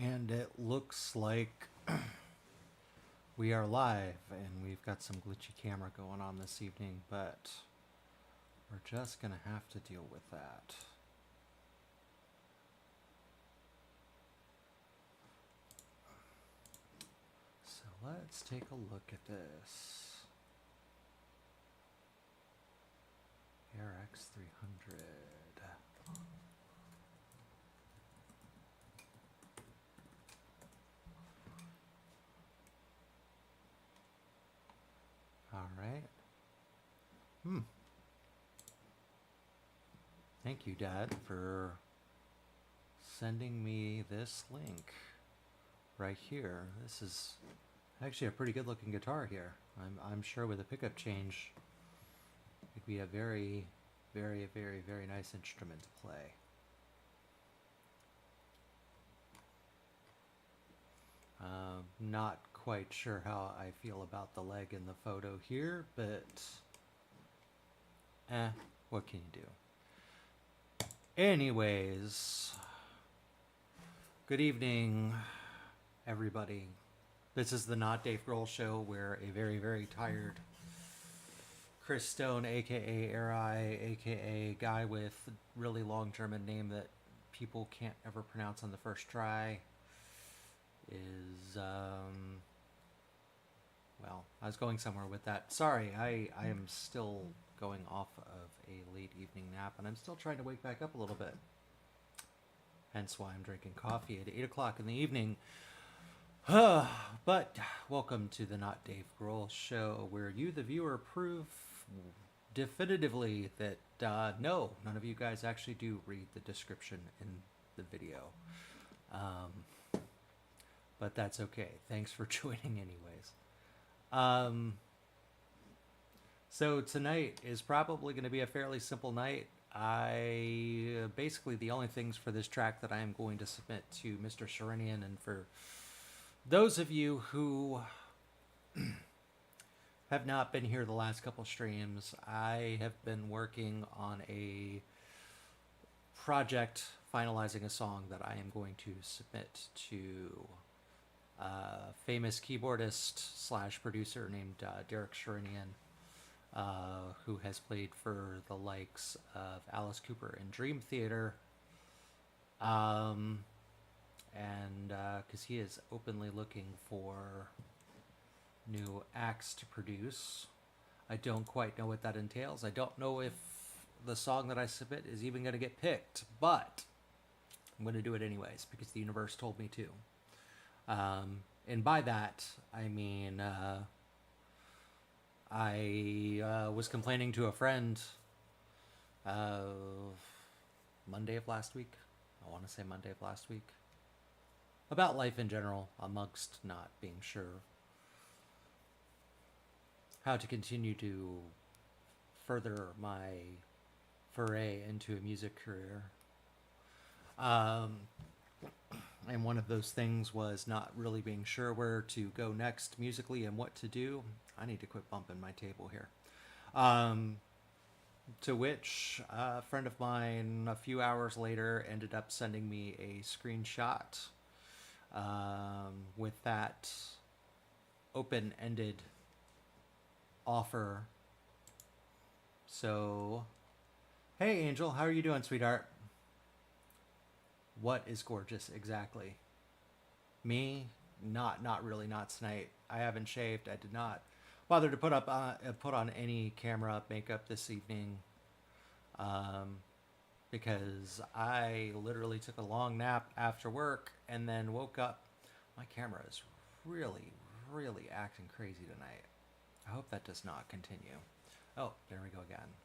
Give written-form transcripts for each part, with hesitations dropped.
And it looks like we are live, and we've got some glitchy camera going on this evening, but we're just gonna have to deal with that. So let's take a look at this. RX 300. All right. Thank you, Dad, for sending me this link right here. This is actually a pretty good looking guitar here. I'm sure with a pickup change, it'd be a very, very, very, very nice instrument to play. Not quite sure how I feel about the leg in the photo here, but what can you do? Anyways, good evening, everybody. This is the Not Dave Grohl Show, where a very, very tired Chris Stone, aka Eri, aka guy with really long German name that people can't ever pronounce on the first try, is well, I was going somewhere with that. Sorry, I am still going off of a late evening nap, and I'm still trying to wake back up a little bit. Hence why I'm drinking coffee at 8 o'clock in the evening. But welcome to the Not Dave Grohl Show, where you, the viewer, prove definitively that no, none of you guys actually do read the description in the video. But that's okay. Thanks for joining anyways. So tonight is probably going to be a fairly simple night. Basically the only things for this track that I am going to submit to Mr. Serenian, and for those of you who have not been here the last couple streams, I have been working on a project finalizing a song that I am going to submit to a famous keyboardist slash producer named Derek Sherinian, who has played for the likes of Alice Cooper and Dream Theater. And because he is openly looking for new acts to produce. I don't quite know what that entails. I don't know if the song that I submit is even going to get picked, but I'm going to do it anyways because the universe told me to. And by that, I mean, I was complaining to a friend Monday of last week. I want to say Monday of last week. About life in general, amongst not being sure how to continue to further my foray into a music career. And one of those things was not really being sure where to go next musically and what to do. I need to quit bumping my table here. To which a friend of mine a few hours later ended up sending me a screenshot with that open-ended offer. So, hey Angel, how are you doing, sweetheart? What is gorgeous exactly? Me? Not really, not tonight. I haven't shaved. I did not bother to put on any camera makeup this evening, because I literally took a long nap after work and then woke up. My camera is really, really acting crazy tonight. I hope that does not continue. Oh, there we go again.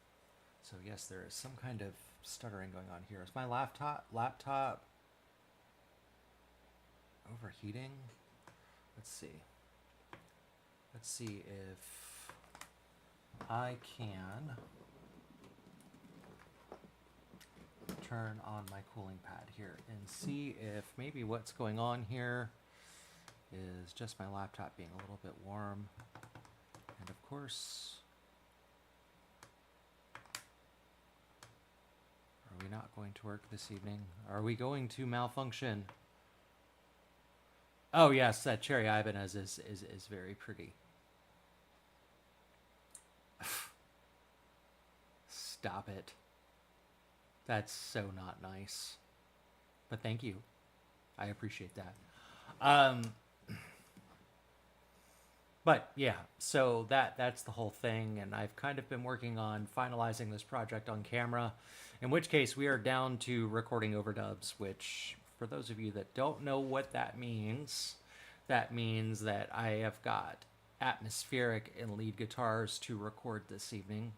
So yes, there is some kind of stuttering going on here. Is my laptop overheating? Let's see. Let's see if I can turn on my cooling pad here and see if maybe what's going on here is just my laptop being a little bit warm. And of course, are we not going to work this evening? Are we going to malfunction? Oh yes, that cherry Ibanez is very pretty. Stop it. That's so not nice. But thank you. I appreciate that. Um, but yeah, so that's the whole thing, and I've kind of been working on finalizing this project on camera. In which case, we are down to recording overdubs. Which, for those of you that don't know what that means that I have got atmospheric and lead guitars to record this evening,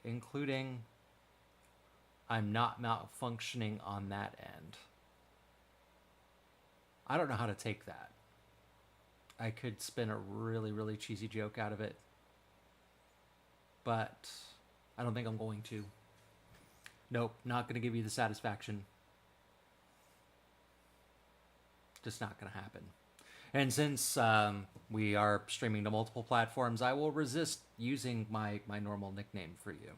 including I'm not malfunctioning on that end. I don't know how to take that. I could spin a really, really cheesy joke out of it, but I don't think I'm going to. Nope, not going to give you the satisfaction. Just not going to happen. And since we are streaming to multiple platforms, I will resist using my normal nickname for you.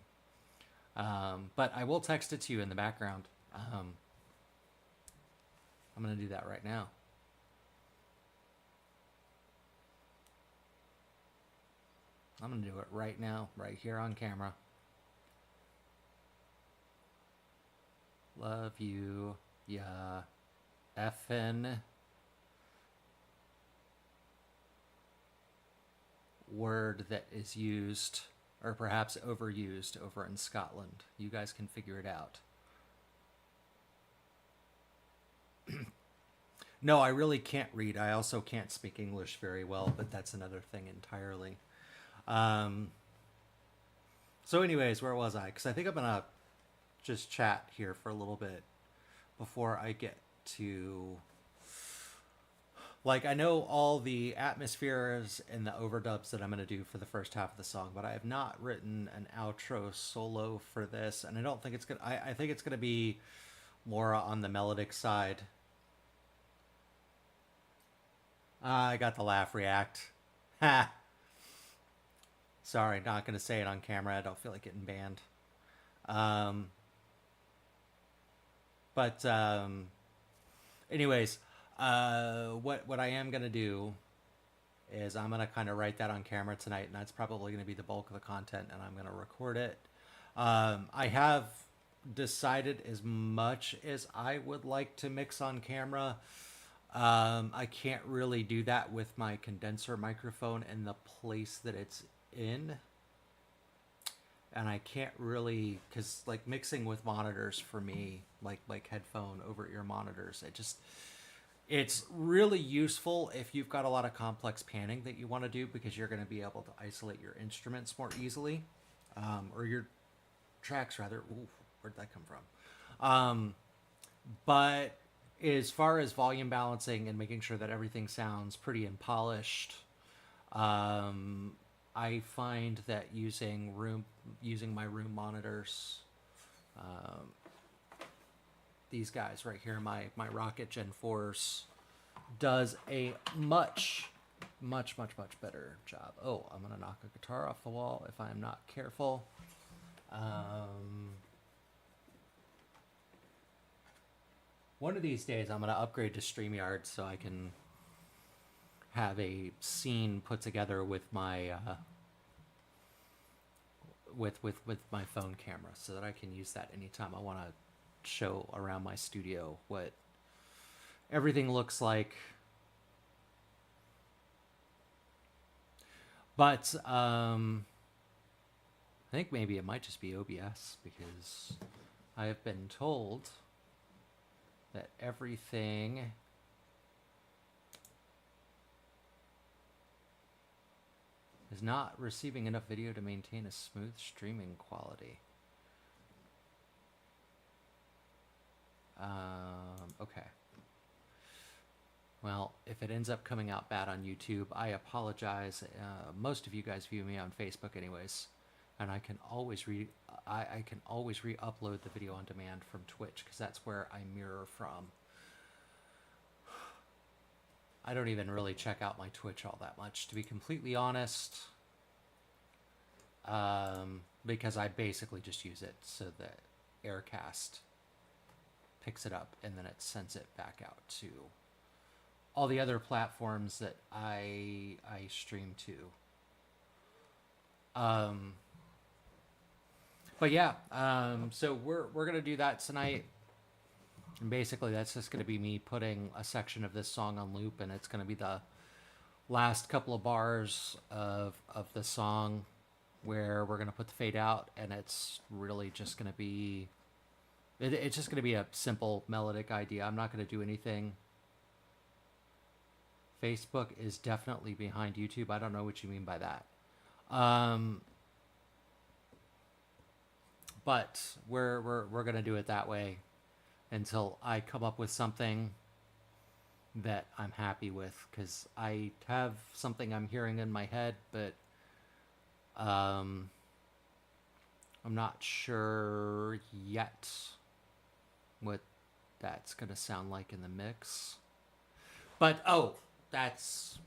But I will text it to you in the background. I'm going to do that right now. I'm going to do it right now, right here on camera. Love you, ya effin' word that is used, or perhaps overused, over in Scotland. You guys can figure it out. No, I really can't read. I also can't speak English very well, but that's another thing entirely. So anyways, where was I? Because I think I'm going to just chat here for a little bit before I get to... Like, I know all the atmospheres and the overdubs that I'm going to do for the first half of the song, but I have not written an outro solo for this, and I don't think it's going to... I think it's going to be more on the melodic side. I got the laugh react. Ha! Sorry, not going to say it on camera. I don't feel like getting banned. Anyways, what I am going to do is I'm going to kind of write that on camera tonight, and that's probably going to be the bulk of the content, and I'm going to record it. I have decided as much as I would like to mix on camera. I can't really do that with my condenser microphone in the place that it's in. And I can't really, because like mixing with monitors for me, like headphone over ear monitors, it's really useful if you've got a lot of complex panning that you want to do, because you're going to be able to isolate your instruments more easily, or your tracks rather. Ooh, where'd that come from? But as far as volume balancing and making sure that everything sounds pretty and polished, I find that using my room monitors, these guys right here, my Rocket Gen 4s, does a much better job. Oh, I'm gonna knock a guitar off the wall if I'm not careful. One of these days I'm gonna upgrade to StreamYard so I can have a scene put together with my with my phone camera, so that I can use that anytime I want to show around my studio what everything looks like. But I think maybe it might just be OBS, because I have been told that everything is not receiving enough video to maintain a smooth streaming quality. Okay. Well, if it ends up coming out bad on YouTube, I apologize. Most of you guys view me on Facebook anyways, and I can always re-upload the video on demand from Twitch, because that's where I mirror from. I don't even really check out my Twitch all that much, to be completely honest, because I basically just use it so that Aircast picks it up and then it sends it back out to all the other platforms that I stream to. Um, but yeah, so we're gonna do that tonight. And basically, that's just gonna be me putting a section of this song on loop, and it's gonna be the last couple of bars of the song where we're gonna put the fade out, and it's really just gonna be it's just gonna be a simple melodic idea. I'm not gonna do anything. Facebook is definitely behind YouTube. I don't know what you mean by that. Um, but we're gonna do it that way until I come up with something that I'm happy with, because I have something I'm hearing in my head, but um, I'm not sure yet what that's gonna sound like in the mix. But oh, that's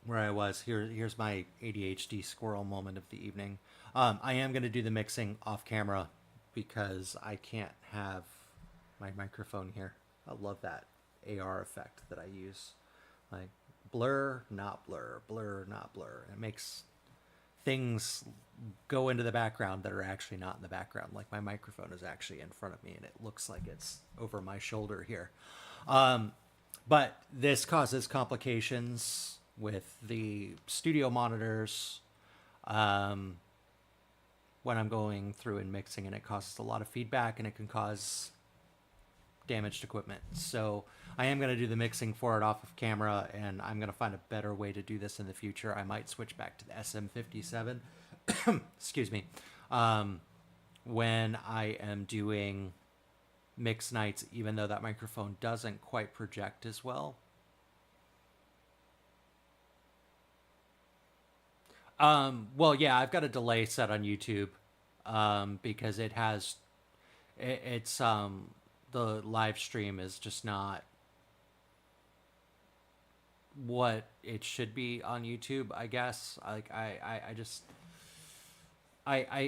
where I was. Here's my ADHD squirrel moment of the evening. I am going to do the mixing off camera because I can't have my microphone here. I love that AR effect that I use. Like blur, not blur, blur, not blur. It makes things go into the background that are actually not in the background. Like my microphone is actually in front of me and it looks like it's over my shoulder here. But this causes complications with the studio monitors when I'm going through and mixing, and it causes a lot of feedback, and it can cause damaged equipment. So I am going to do the mixing for it off of camera, and I'm going to find a better way to do this in the future. I might switch back to the SM57 excuse me, when I am doing mix nights, even though that microphone doesn't quite project as well. Well, yeah, I've got a delay set on YouTube because it's the live stream is just not what it should be on YouTube, I guess. Like I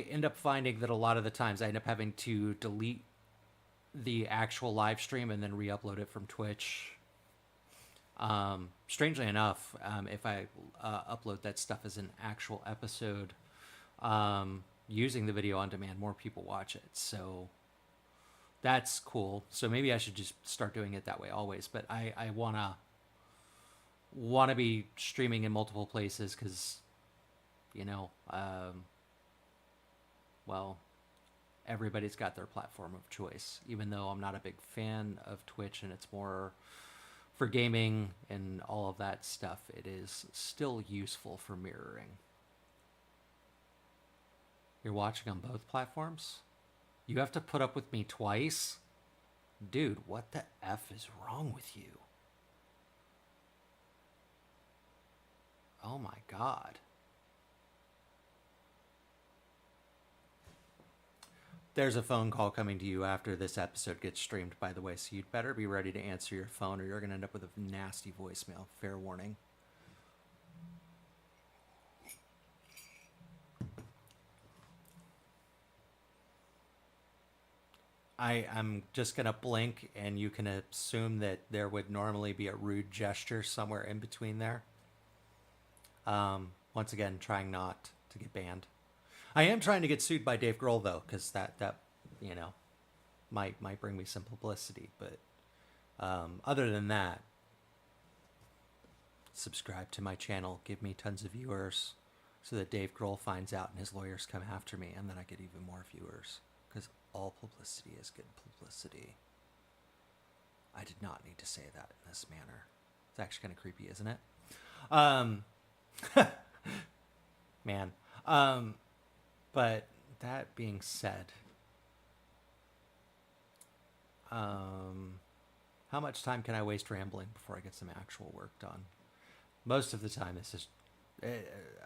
end up finding that a lot of the times I end up having to delete the actual live stream and then re-upload it from Twitch. Strangely enough, if I upload that stuff as an actual episode, using the video on demand, more people watch it. So that's cool. So maybe I should just start doing it that way always. But I wanna be streaming in multiple places because, you know, well, everybody's got their platform of choice. Even though I'm not a big fan of Twitch and it's more for gaming and all of that stuff, it is still useful for mirroring. You're watching on both platforms? You have to put up with me twice? Dude, what the F is wrong with you? Oh my God. There's a phone call coming to you after this episode gets streamed, by the way, so you'd better be ready to answer your phone or you're going to end up with a nasty voicemail. Fair warning. I'm just going to blink, and you can assume that there would normally be a rude gesture somewhere in between there. Once again, trying not to get banned. I am trying to get sued by Dave Grohl, though, because that you know might bring me some publicity. But other than that, subscribe to my channel, give me tons of viewers, so that Dave Grohl finds out and his lawyers come after me, and then I get even more viewers. Because all publicity is good publicity. I did not need to say that in this manner. It's actually kind of creepy, isn't it? Man. But that being said, how much time can I waste rambling before I get some actual work done? Most of the time, this is.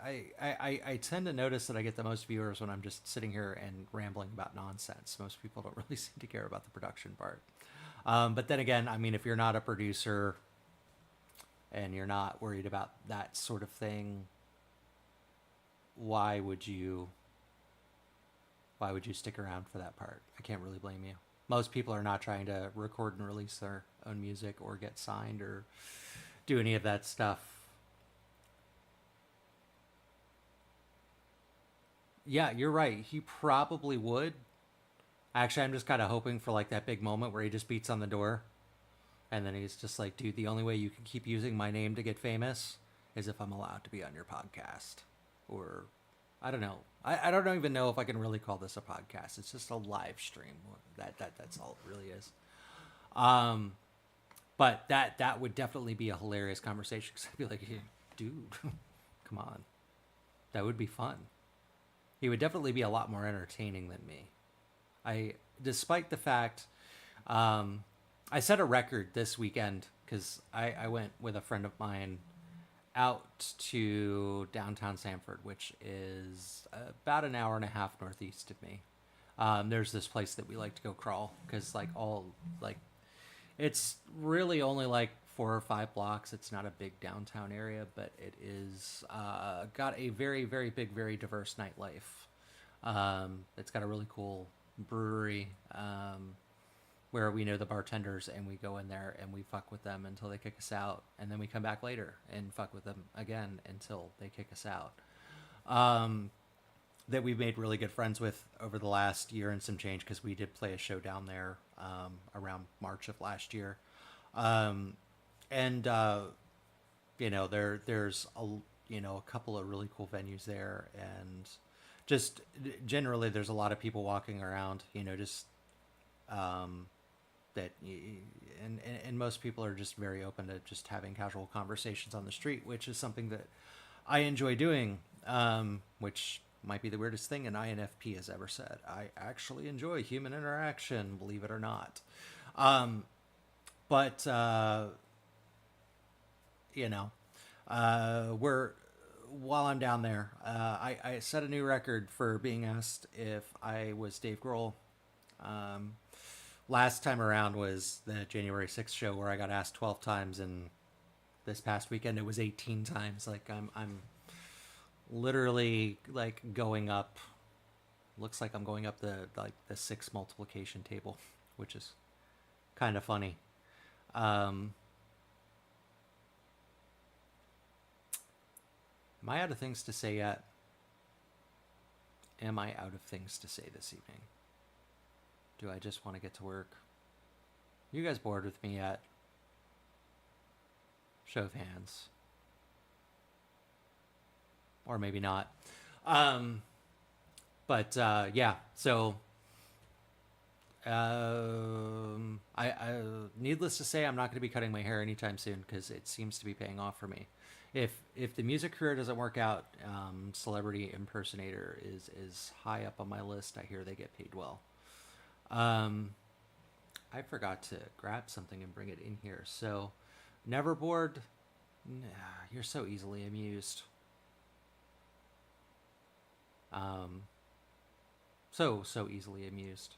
I tend to notice that I get the most viewers when I'm just sitting here and rambling about nonsense. Most people don't really seem to care about the production part. But then again, I mean, if you're not a producer and you're not worried about that sort of thing, why would you stick around for that part? I can't really blame you. Most people are not trying to record and release their own music or get signed or do any of that stuff. Yeah, you're right. He probably would. Actually, I'm just kind of hoping for like that big moment where he just beats on the door, and then he's just like, "Dude, the only way you can keep using my name to get famous is if I'm allowed to be on your podcast." Or, I don't know. I don't even know if I can really call this a podcast. It's just a live stream. That's all it really is. Um, but that would definitely be a hilarious conversation because I'd be like, "Hey, dude, come on, that would be fun." He would definitely be a lot more entertaining than me. Despite the fact, I set a record this weekend because I went with a friend of mine out to downtown Sanford, which is about an hour and a half northeast of me. There's this place that we like to go crawl because like it's really only like 4 or 5 blocks. It's not a big downtown area, but it is got a very, very big, very diverse nightlife. It's got a really cool brewery where we know the bartenders and we go in there and we fuck with them until they kick us out. And then we come back later and fuck with them again until they kick us out. That we've made really good friends with over the last year and some change because we did play a show down there around March of last year. And there's a couple of really cool venues there, and just generally there's a lot of people walking around, just that and most people are just very open to just having casual conversations on the street, which is something that I enjoy doing, which might be the weirdest thing an INFP has ever said. I actually enjoy human interaction, believe it or not. But we're while I'm down there, I set a new record for being asked if I was Dave Grohl. Last time around was the January 6th show where I got asked 12 times, and this past weekend it was 18 times. Like I'm literally like going up. Looks like I'm going up the 6 multiplication table, which is kind of funny. Am I out of things to say yet? Am I out of things to say this evening? Do I just want to get to work? You guys bored with me yet? Show of hands. Or maybe not. Yeah, so I needless to say, I'm not going to be cutting my hair anytime soon because it seems to be paying off for me. If the music career doesn't work out, celebrity impersonator is high up on my list. I hear they get paid well. I forgot to grab something and bring it in here. So, never bored? Nah, you're so easily amused. So easily amused.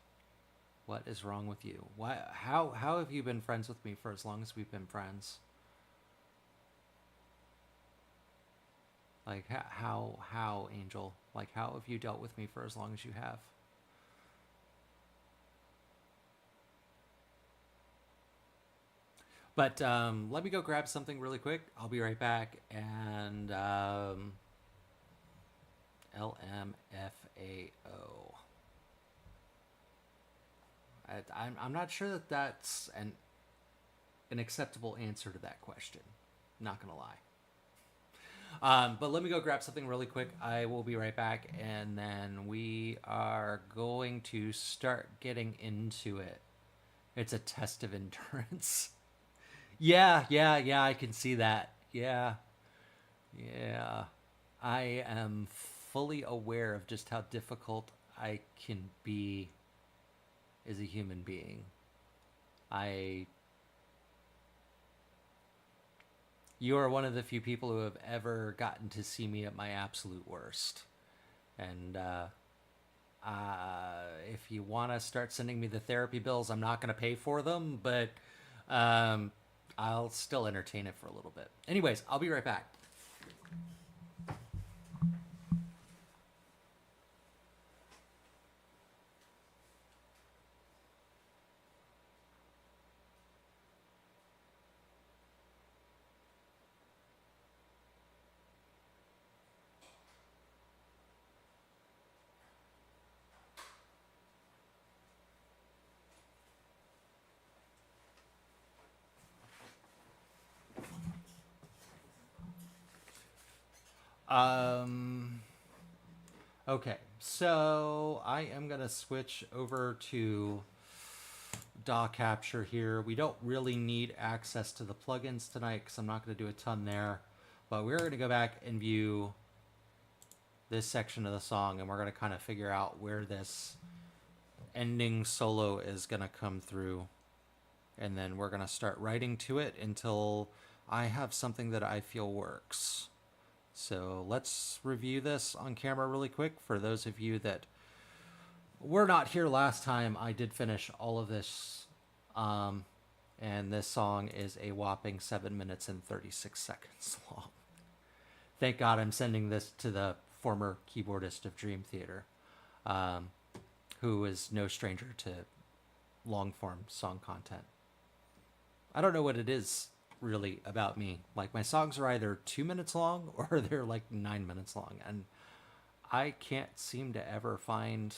What is wrong with you? Why? How have you been friends with me for as long as we've been friends? Like how Angel? Like how have you dealt with me for as long as you have? But let me go grab something really quick. I'll be right back. And LMFAO. I'm not sure that that's an acceptable answer to that question. Not gonna lie. But let me go grab something really quick. I will be right back, and then we are going to start getting into it. It's a test of endurance. Yeah, I can see that. Yeah. I am fully aware of just how difficult I can be as a human being. You are one of the few people who have ever gotten to see me at my absolute worst. And if you want to start sending me the therapy bills, I'm not going to pay for them, but I'll still entertain it for a little bit. Anyways, I'll be right back. Okay, so I am gonna switch over to DAW capture here. We don't really need access to the plugins tonight because I'm not gonna do a ton there, but we're gonna go back and view this section of the song, and we're gonna kind of figure out where this ending solo is gonna come through, and then we're gonna start writing to it until I have something that I feel works. So let's review this on camera really quick. For those of you that were not here last time, I did finish all of this, and this song is a whopping 7 minutes and 36 seconds long. Thank God I'm sending this to the former keyboardist of Dream Theater, who is no stranger to long-form song content. I don't know what it is really about me. Like, my songs are either 2 minutes long or they're like 9 minutes long, and I can't seem to ever find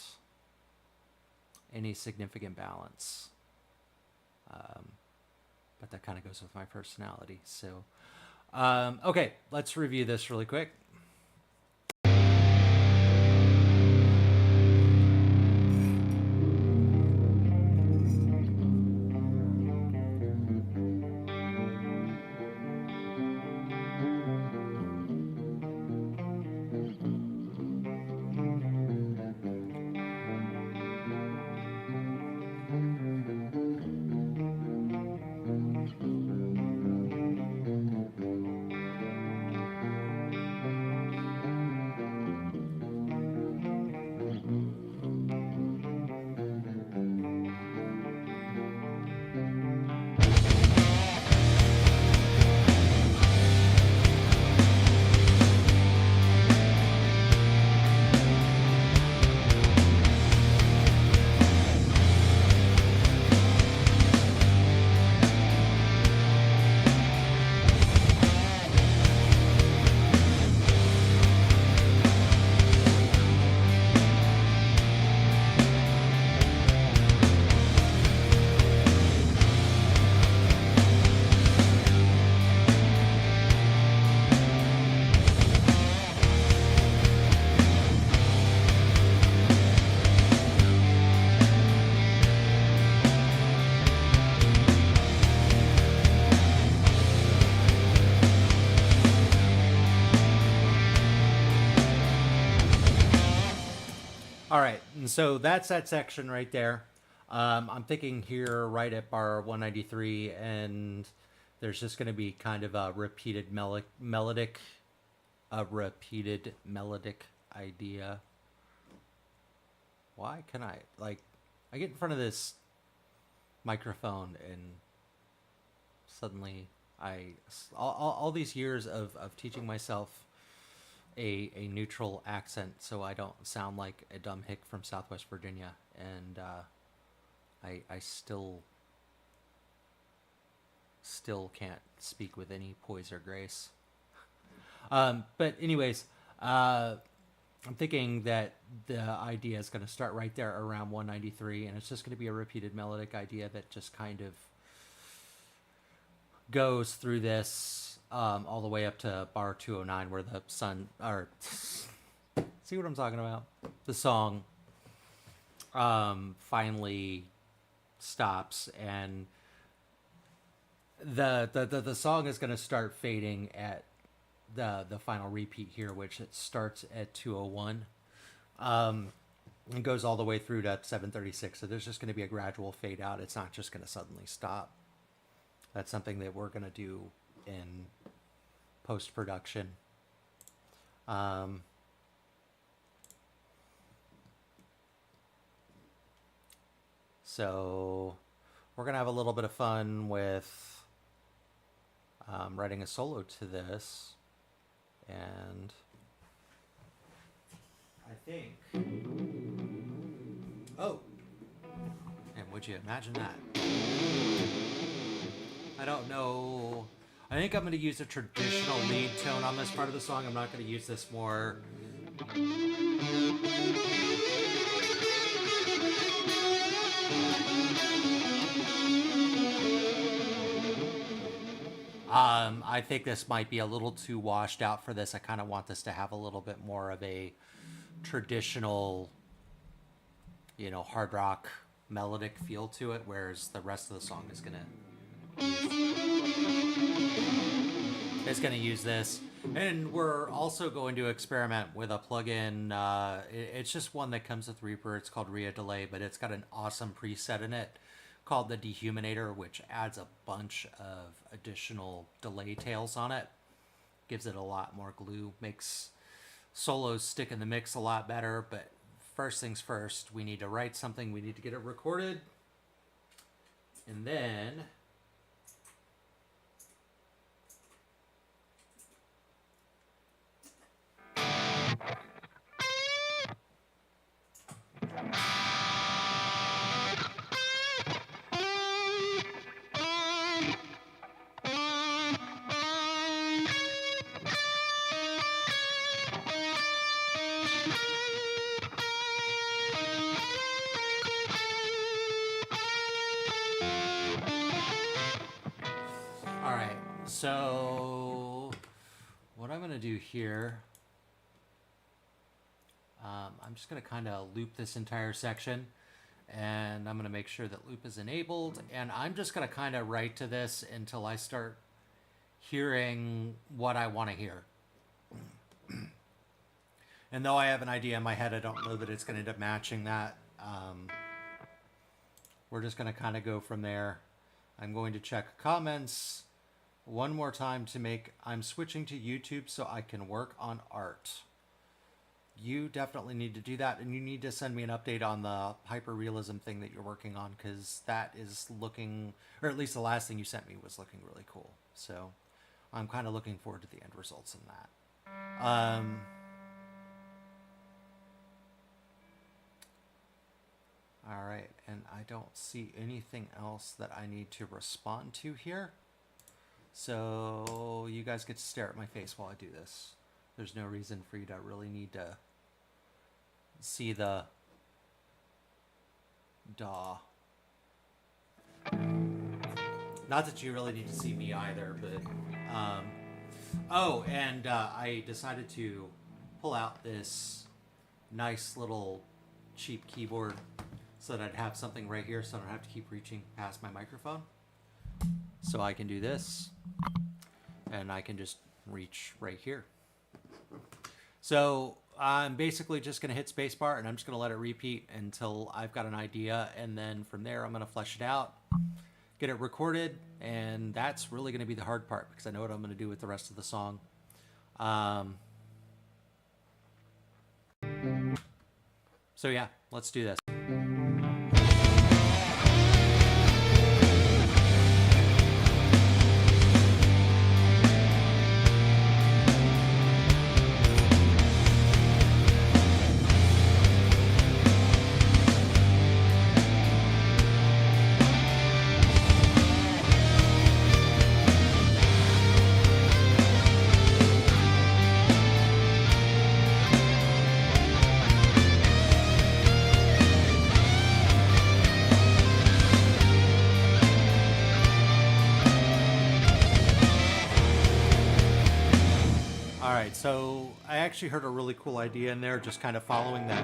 any significant balance. But that kind of goes with my personality. So, okay, let's review this really quick. All right, and so that's that section right there. I'm thinking here right at bar 193, and there's just going to be kind of a repeated melodic idea. Why can I get in front of this microphone and suddenly all these years of teaching myself a neutral accent so I don't sound like a dumb hick from Southwest Virginia, and I still can't speak with any poise or grace. But anyways, I'm thinking that the idea is going to start right there around 193, and it's just going to be a repeated melodic idea that just kind of goes through this all the way up to bar 209, where the sun, or see what I'm talking about? The song finally stops, and the song is going to start fading at the final repeat here, which it starts at 201. It goes all the way through to 736. So there's just going to be a gradual fade out. It's not just going to suddenly stop. That's something that we're going to do in post-production. So we're going to have a little bit of fun with writing a solo to this. And I think... Oh! And would you imagine that? I don't know. I think I'm going to use a traditional lead tone on this part of the song. I'm not going to use this more... I think this might be a little too washed out for this. I kind of want this to have a little bit more of a traditional, you know, hard rock melodic feel to it, whereas the rest of the song is gonna use this. And we're also going to experiment with a plugin. It's just one that comes with Reaper. It's called Ria Delay, but it's got an awesome preset in it called the Dehuminator, which adds a bunch of additional delay tails on it. Gives it a lot more glue, makes solos stick in the mix a lot better. But first things first, we need to write something. We need to get it recorded. And then so what I'm going to do here, I'm just going to kind of loop this entire section, and I'm going to make sure that loop is enabled, and I'm just going to kind of write to this until I start hearing what I want to hear. And though I have an idea in my head, I don't know that it's going to end up matching that. We're just going to kind of go from there. I'm going to check comments one more time to make, I'm switching to YouTube so I can work on art. You definitely need to do that, and you need to send me an update on the hyperrealism thing that you're working on, because that is looking, or at least the last thing you sent me was looking really cool. So I'm kind of looking forward to the end results in that. All right, and I don't see anything else that I need to respond to here. So you guys get to stare at my face while I do this. There's no reason for you to really need to see the DAW. Not that you really need to see me either, but oh, and I decided to pull out this nice little cheap keyboard so that I'd have something right here, so I don't have to keep reaching past my microphone. So I can do this, and I can just reach right here. So I'm basically just going to hit spacebar, and I'm just going to let it repeat until I've got an idea, and then from there I'm going to flesh it out, get it recorded, and that's really going to be the hard part, because I know what I'm going to do with the rest of the song. So yeah, let's do this. So I actually heard a really cool idea in there, just kind of following that.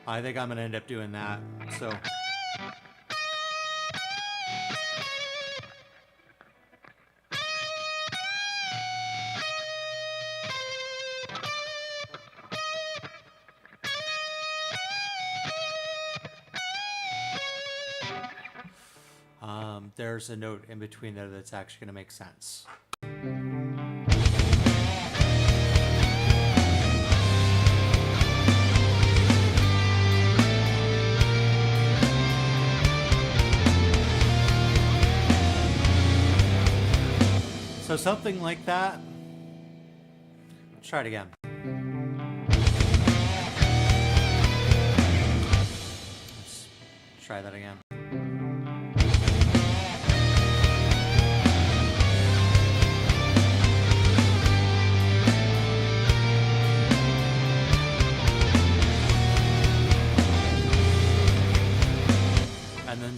I think I'm going to end up doing that. So there's a note in between there that's actually going to make sense. So something like that. Let's try it again. Let's try that again.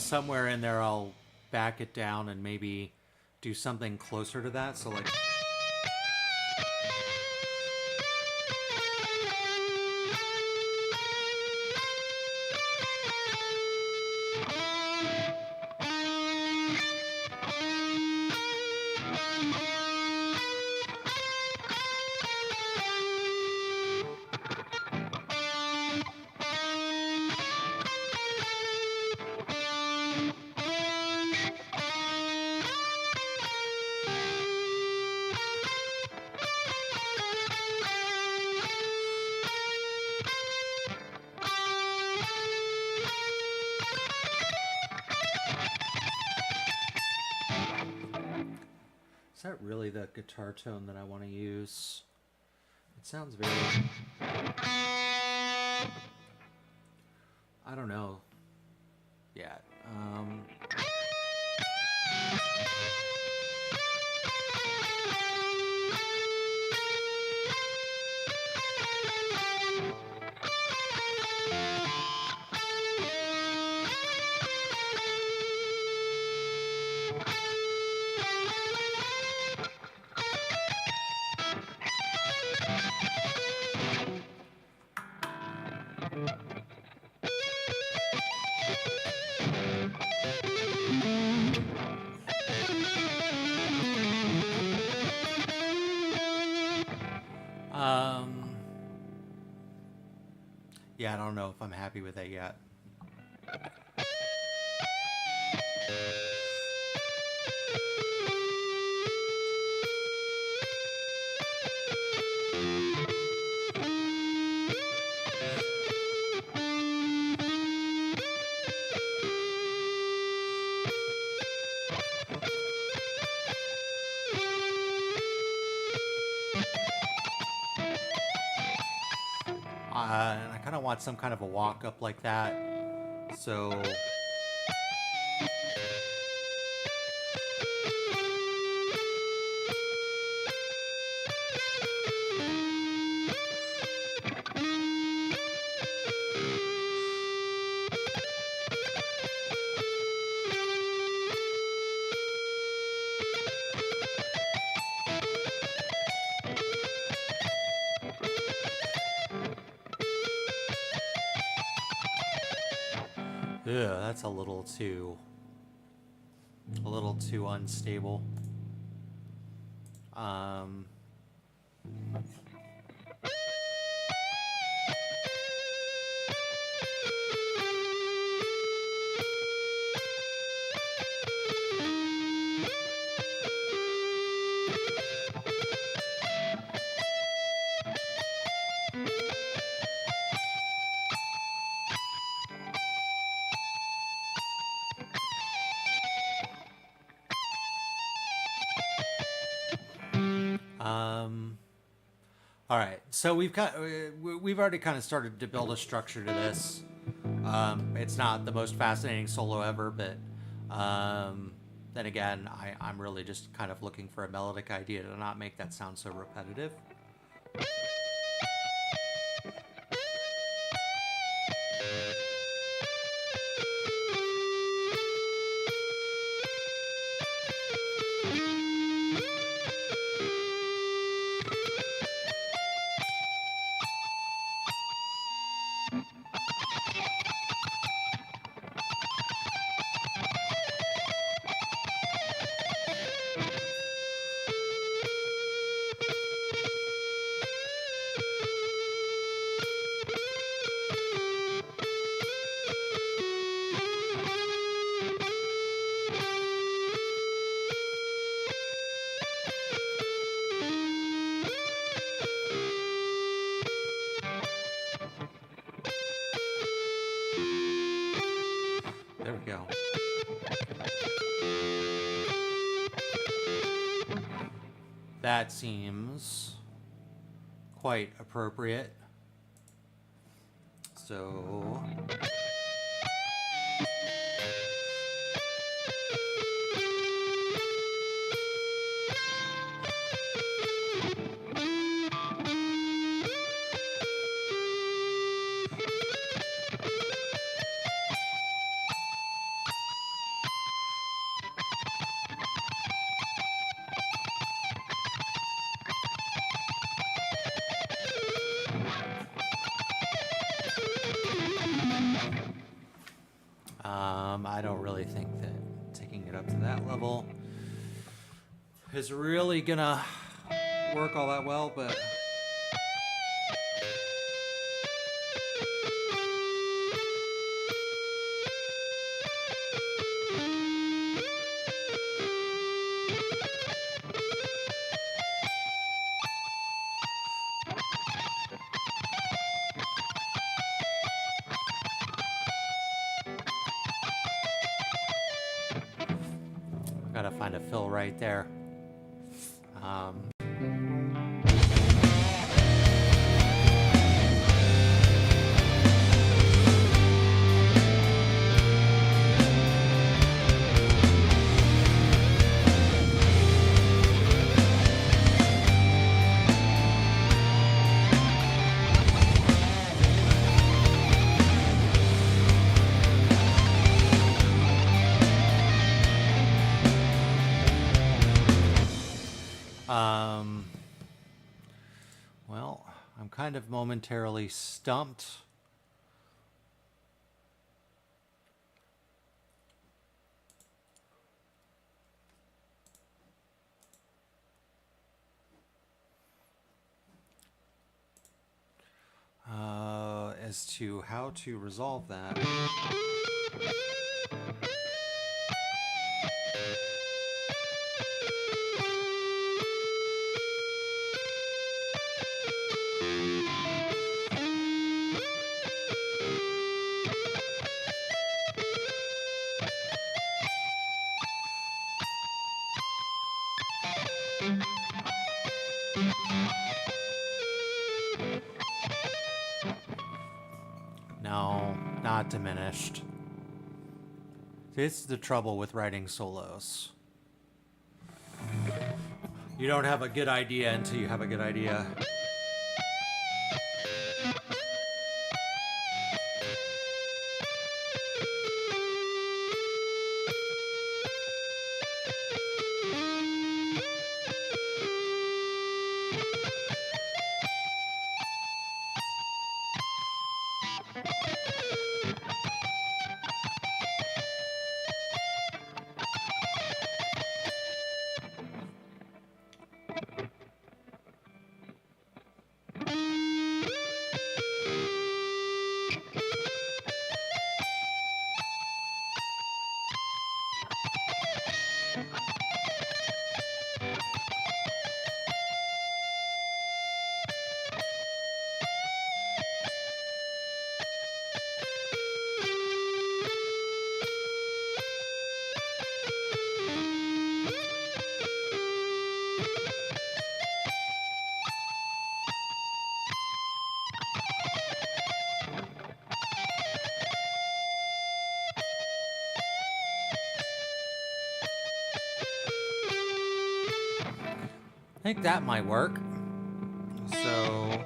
somewhere in there I'll back it down and maybe do something closer to that. So like. Is that really the guitar tone that I want to use? It sounds very... I don't know yet. Yeah, I don't know if I'm happy with that yet. And I kind of want some kind of a walk up like that. So... yeah, that's a little too unstable. All right, so we've already kind of started to build a structure to this. It's not the most fascinating solo ever, but then again, I'm really just kind of looking for a melodic idea to not make that sound so repetitive. There we go. That seems quite appropriate. So... think that taking it up to that level is really gonna work all that well, but gotta find a fill right there. Well, I'm kind of momentarily stumped. As to how to resolve that. No, not diminished. This is the trouble with writing solos. You don't have a good idea until you have a good idea. I think that might work. So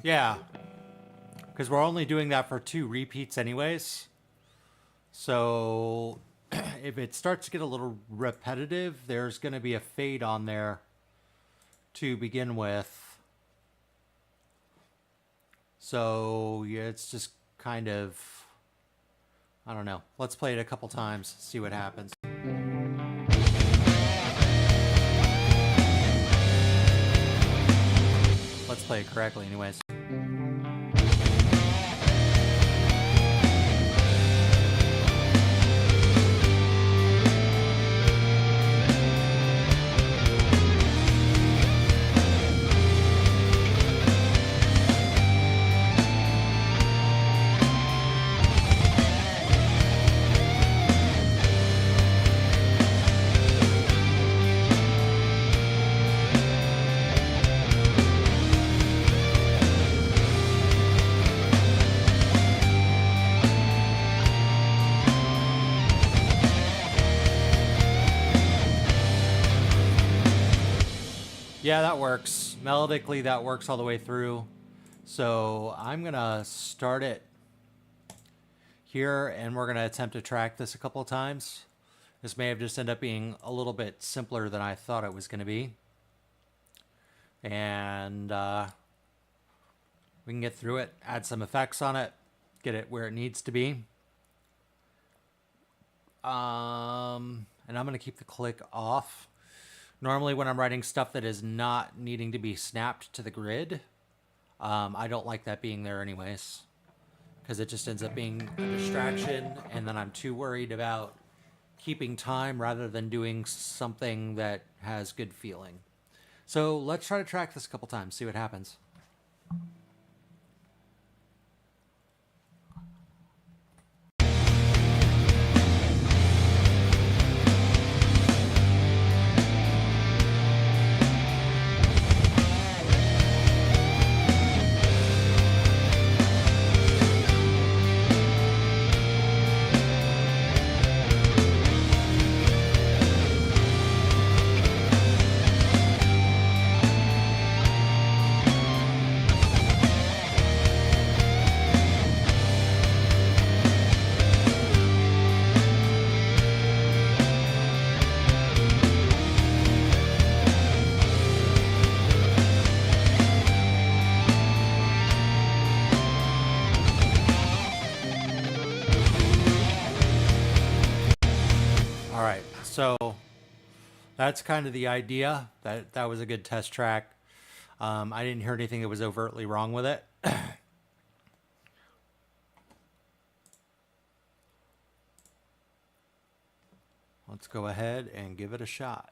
yeah, because we're only doing that for 2 repeats anyways. So if it starts to get a little repetitive, there's going to be a fade on there to begin with. So yeah, it's just kind of, I don't know. Let's play it a couple times, see what happens. Let's play it correctly anyways. Yeah, that works. Melodically, that works all the way through. So I'm going to start it here, and we're going to attempt to track this a couple of times. This may have just ended up being a little bit simpler than I thought it was going to be. And we can get through it, add some effects on it, get it where it needs to be. And I'm going to keep the click off. Normally when I'm writing stuff that is not needing to be snapped to the grid, I don't like that being there anyways, because it just ends up being a distraction, and then I'm too worried about keeping time rather than doing something that has good feeling. So let's try to track this a couple times, see what happens. So that's kind of the idea. That was a good test track. I didn't hear anything that was overtly wrong with it. Let's go ahead and give it a shot.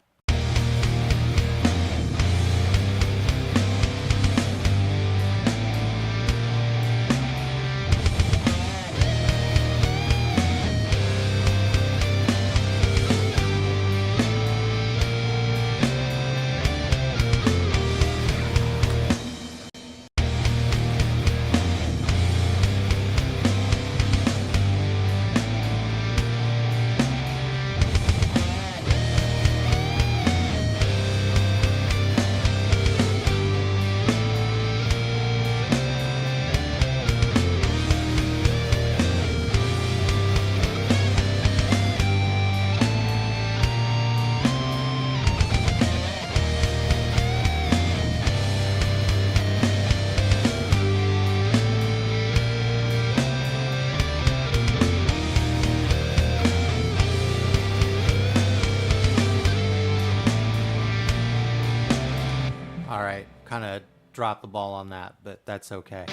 Kind of dropped the ball on that, but that's okay.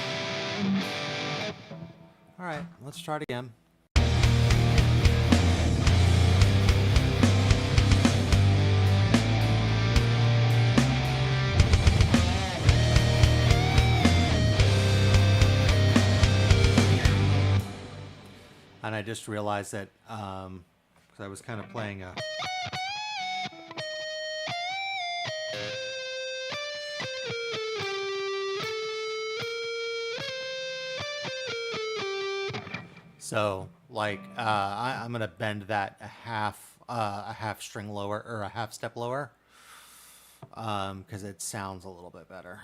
All right, let's try it again. And I just realized that because I was kind of playing a so like I'm gonna bend that a half string lower, or a half step lower, because it sounds a little bit better.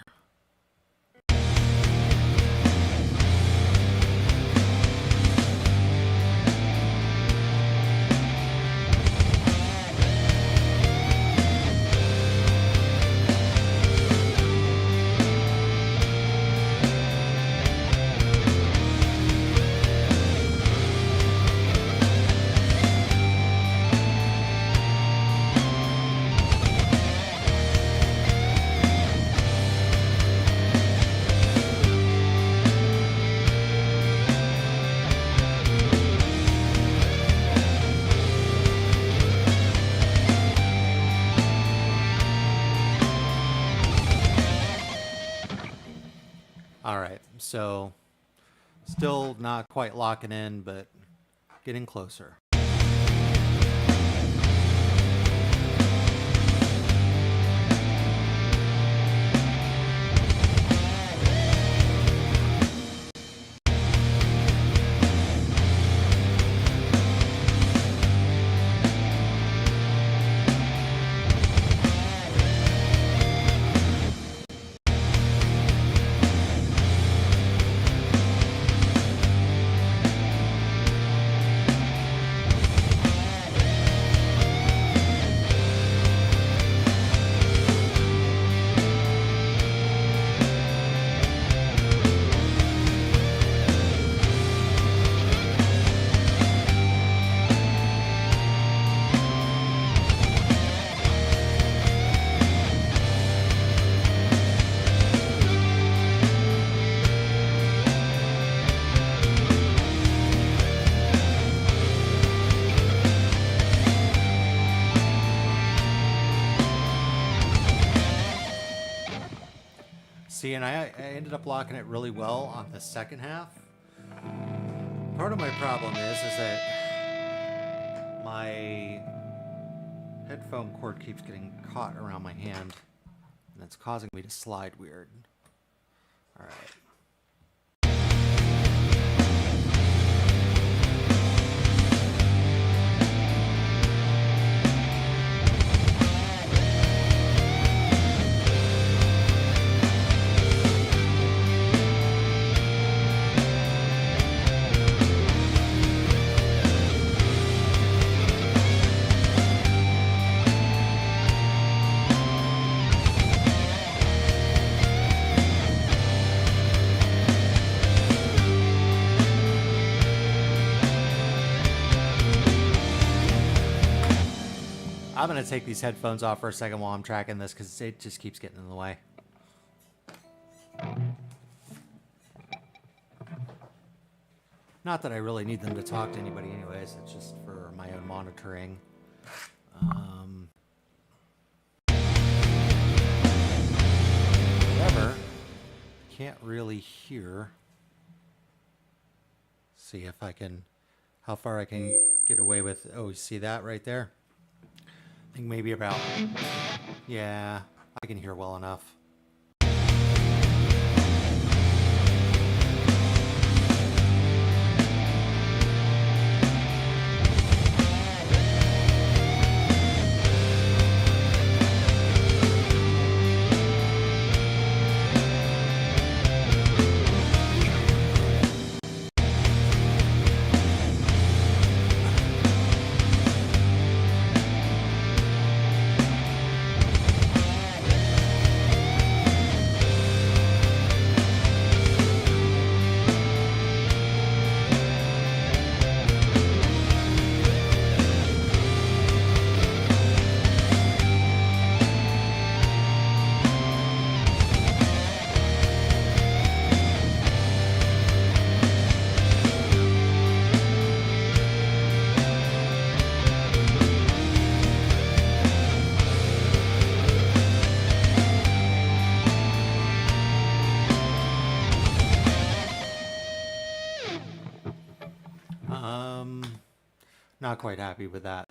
All right, so still not quite locking in, but getting closer. See, and I ended up locking it really well on the second half. Part of my problem is that my headphone cord keeps getting caught around my hand, and it's causing me to slide weird. All right. I'm going to take these headphones off for a second while I'm tracking this because it just keeps getting in the way. Not that I really need them to talk to anybody anyways, it's just for my own monitoring. However, can't really hear. See if I can, how far I can get away with, oh, you see that right there? I think maybe about, yeah, I can hear well enough. Not quite happy with that.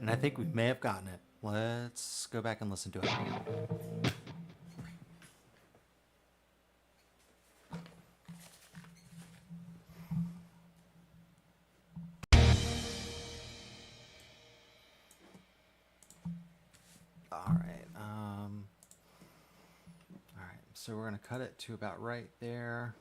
And I think we may have gotten it. Let's go back and listen to it. So we're going to cut it to about right there.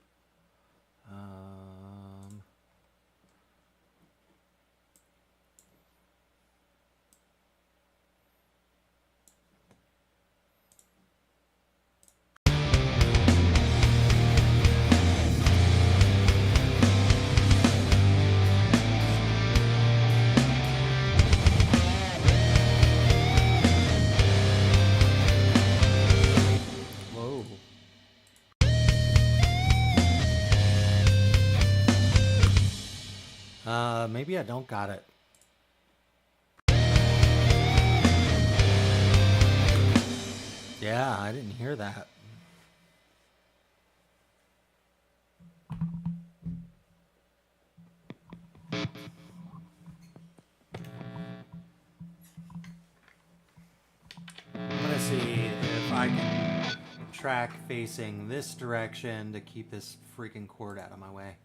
Maybe I don't got it. Yeah, I didn't hear that. I'm gonna see if I can track facing this direction to keep this freaking cord out of my way.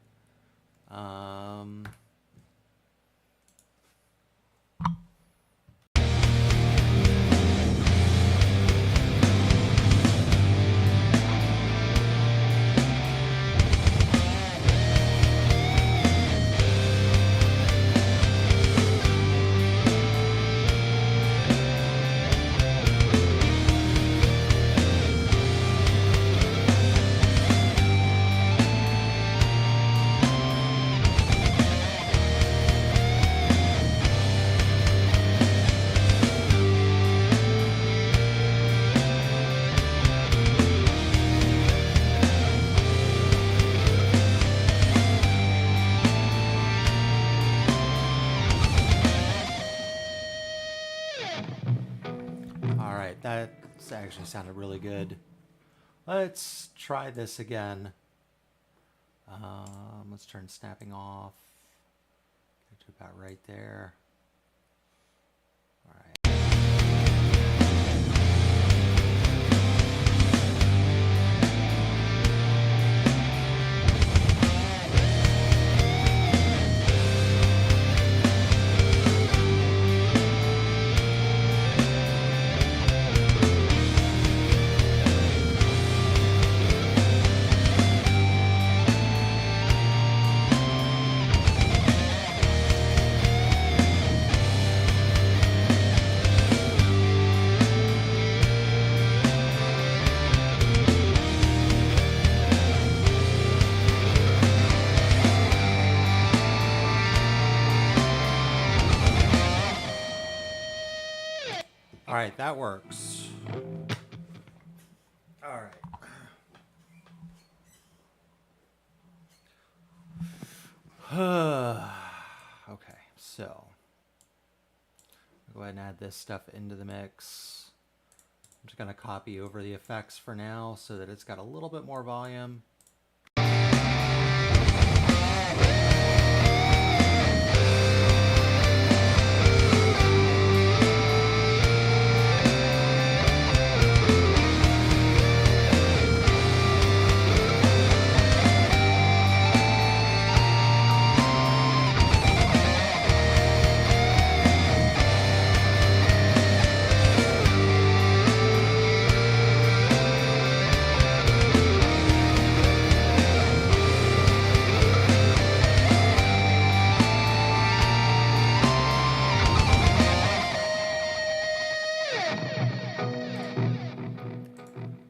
That actually sounded really good. Let's try this again. Let's turn snapping off. Get to about right there. All right. All right, that works. All right. Okay, so I'll go ahead and add this stuff into the mix. I'm just going to copy over the effects for now so that it's got a little bit more volume.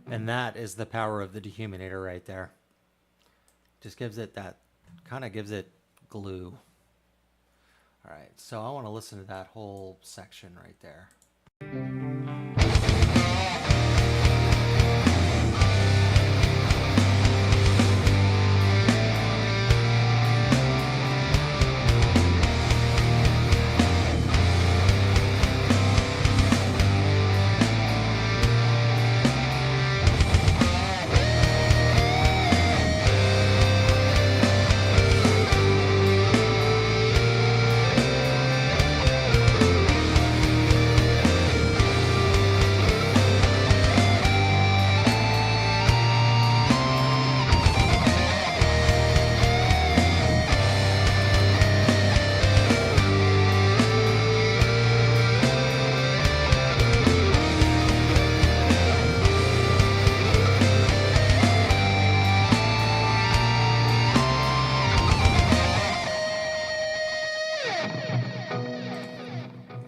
And that is the power of the dehuminator right there. Just gives it that, kind of gives it glue. All right, so I want to listen to that whole section right there.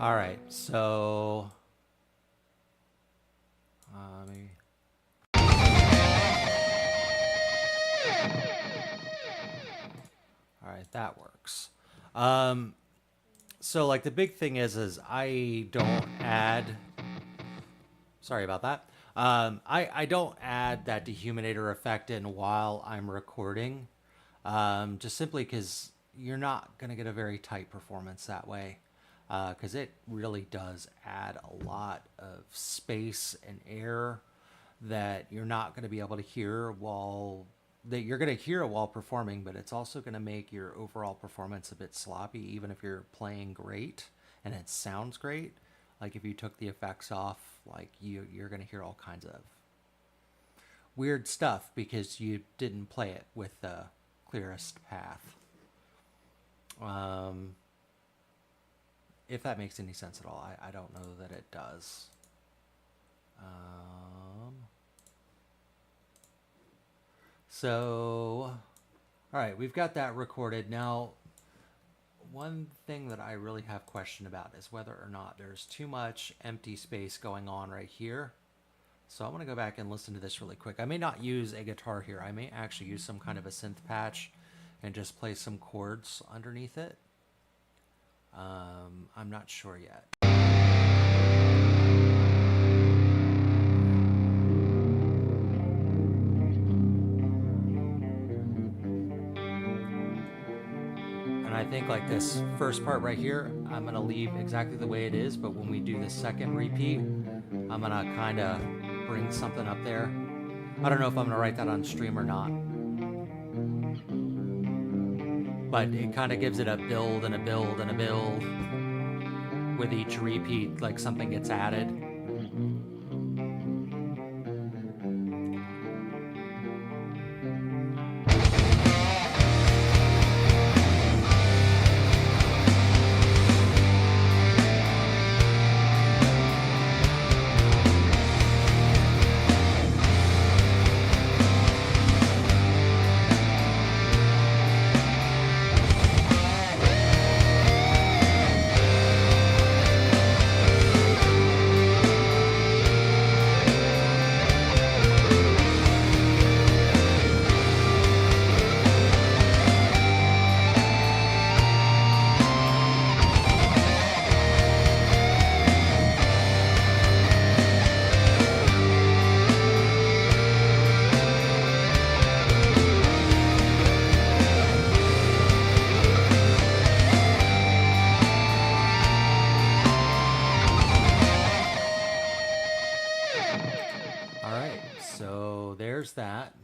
All right, so maybe. All right, that works. So like the big thing is I don't add. Sorry about that. I don't add that dehuminator effect in while I'm recording, just simply because you're not gonna get a very tight performance that way. Because it really does add a lot of space and air that you're not going to be able to hear you're going to hear while performing, but it's also going to make your overall performance a bit sloppy, even if you're playing great and it sounds great. Like if you took the effects off, like you're going to hear all kinds of weird stuff because you didn't play it with the clearest path. If that makes any sense at all. I don't know that it does. So, all right, we've got that recorded. Now, one thing that I really have question about is whether or not there's too much empty space going on right here. So I'm going to go back and listen to this really quick. I may not use a guitar here. I may actually use some kind of a synth patch and just play some chords underneath it. I'm not sure yet. And I think like this first part right here, I'm gonna leave exactly the way it is, but when we do the second repeat, I'm gonna kind of bring something up there. I don't know if I'm gonna write that on stream or not. But it kind of gives it a build and a build and a build. With each repeat, like something gets added. There's that.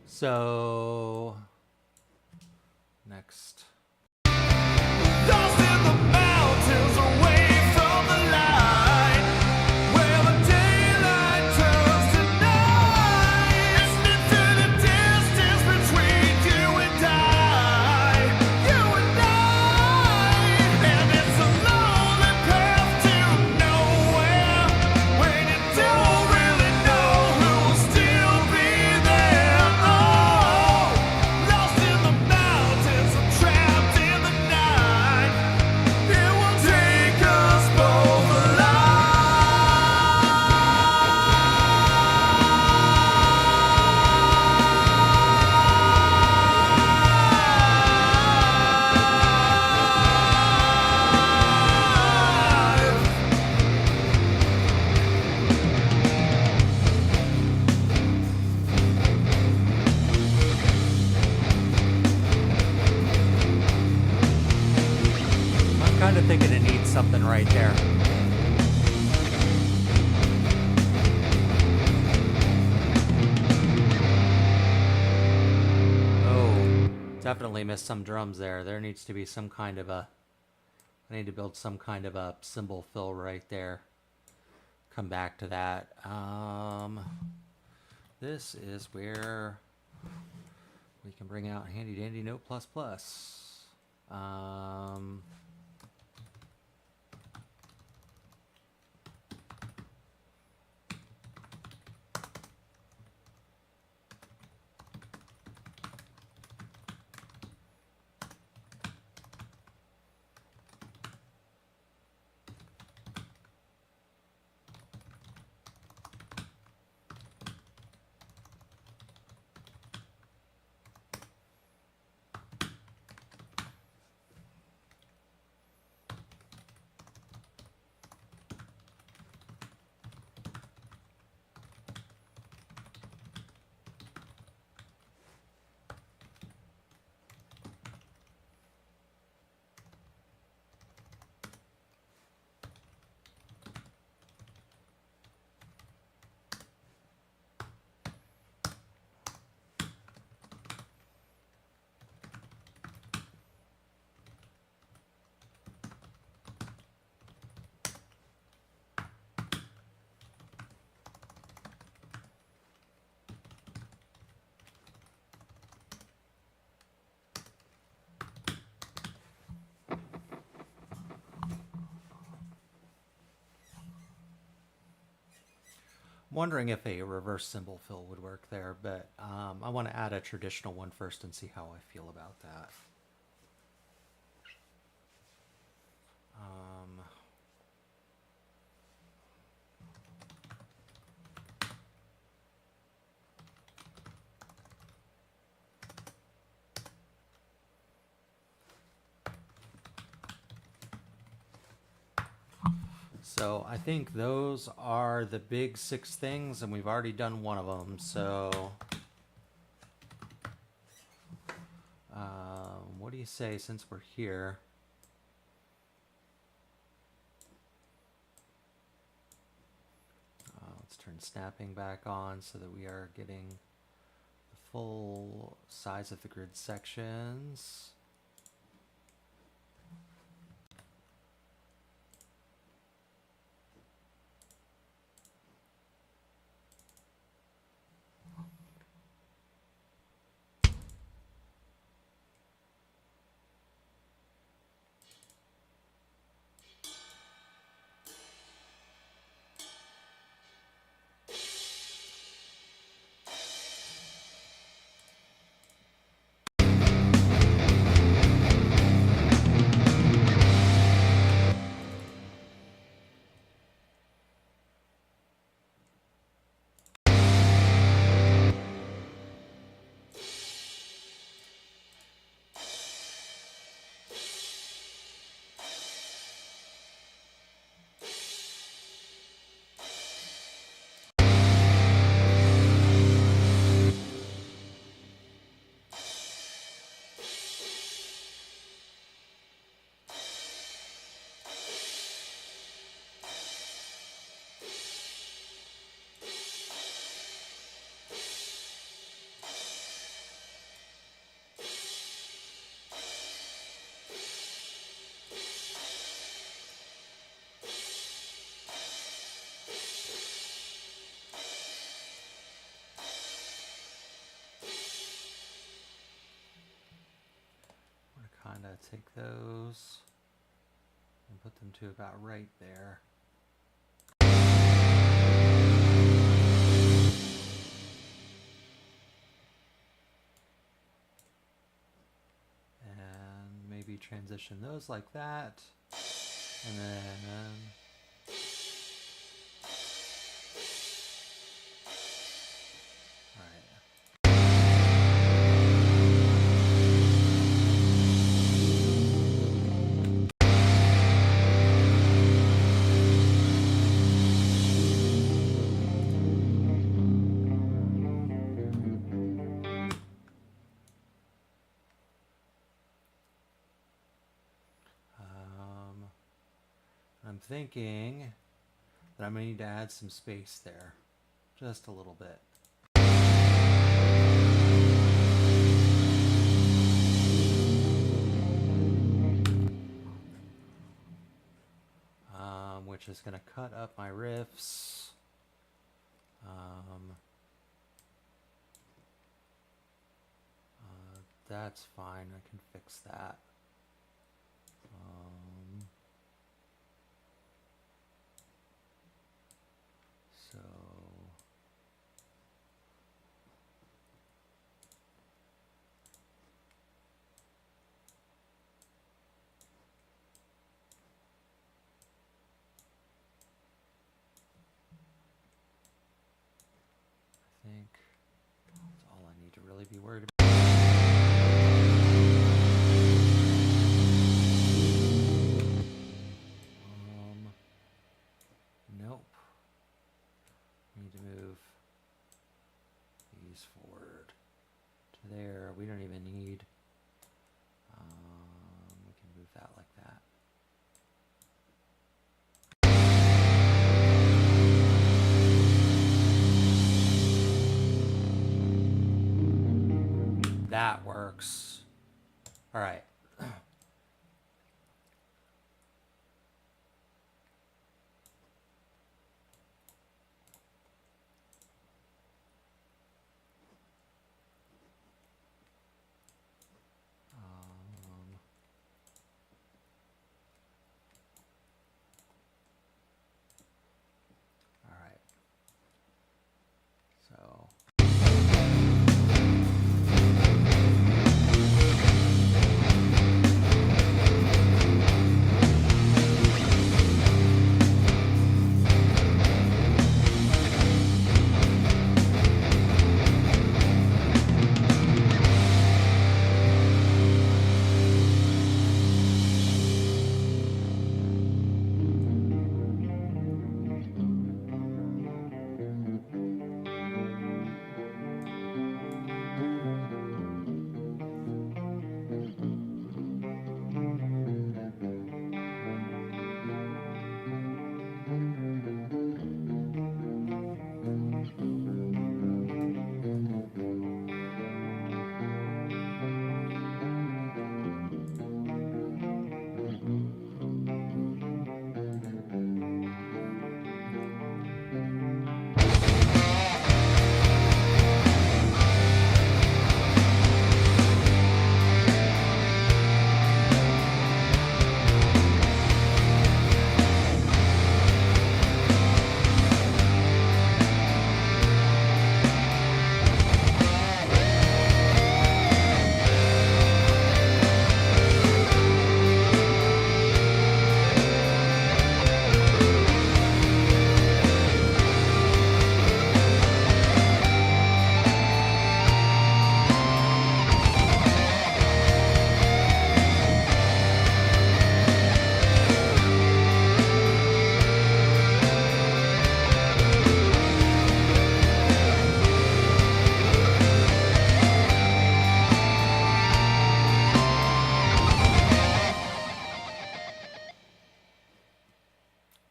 So, next. Lost in the mountains away from the light, where the daylight turns to night. Listening to the distance between you and I, and it's a lonely path to nowhere, when you don't really know who will still be there. Oh, lost in the mountains, I'm trapped in the night. It will take us both I'm kind of thinking it needs something right there. Oh, it's Definitely missed some drums there. There needs to be some kind of a... I need to build some kind of a cymbal fill right there. Come back to that. This is where we can bring out handy dandy Note++. I'm wondering if a reverse cymbal fill would work there, but I want to add a traditional one first and see how I feel about that. So I think those are the big 6 things, and we've already done one of them. So what do you say, since we're here? Let's turn snapping back on so that we are getting the full size of the grid sections. Kind of take those and put them to about right there. And maybe transition those like that. And then I'm thinking that I'm going to need to add some space there, just a little bit. which is going to cut up my riffs. That's fine. I can fix that. So I think that's all I need to really be worried about. Nope. Need to move these forward to there. We don't even need. We can move that like that. That works. All right. All right. So.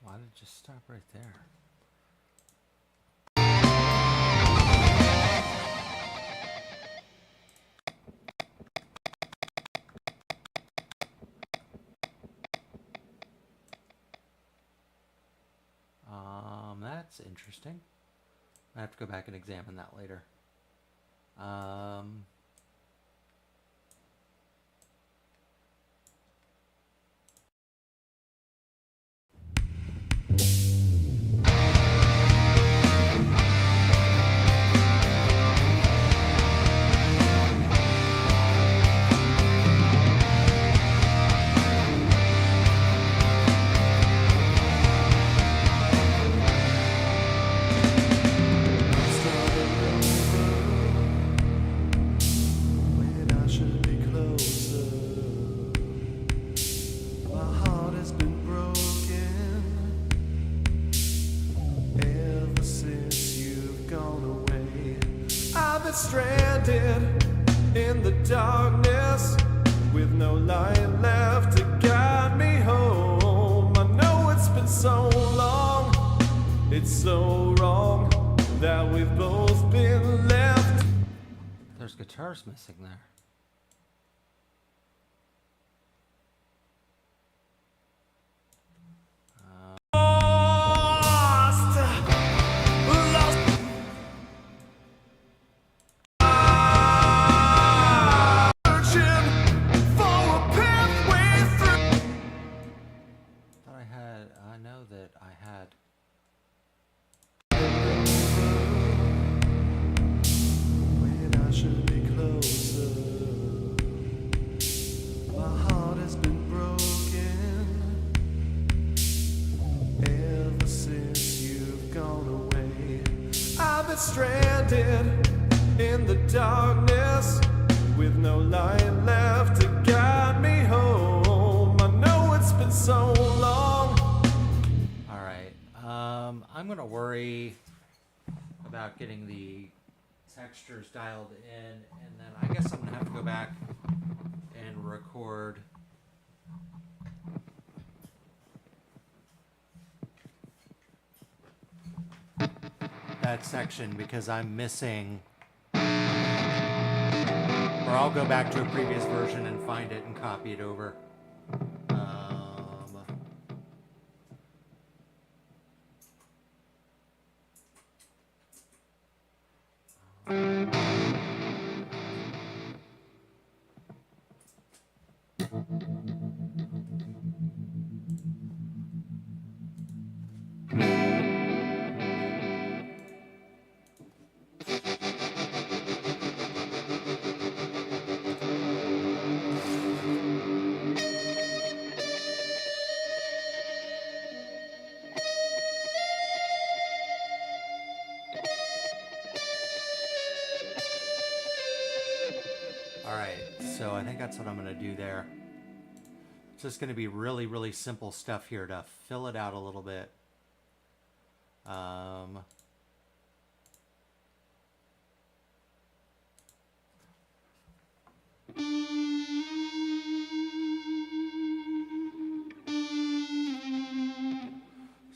Why did it just stop right there? That's interesting. I have to go back and examine that later. Stranded in the darkness with no light left to guide me home. I know it's been so long, it's so wrong that we've both been left. There's guitars missing there. Oh, stranded in the darkness with no light left to guide me home. I know it's been so long. All right. I'm gonna worry about getting the textures dialed in, and then I guess I'm gonna have to go back and record that section because I'm missing, or I'll go back to a previous version and find it and copy it over. Alright, so I think that's what I'm going to do there. It's just going to be really, really simple stuff here to fill it out a little bit.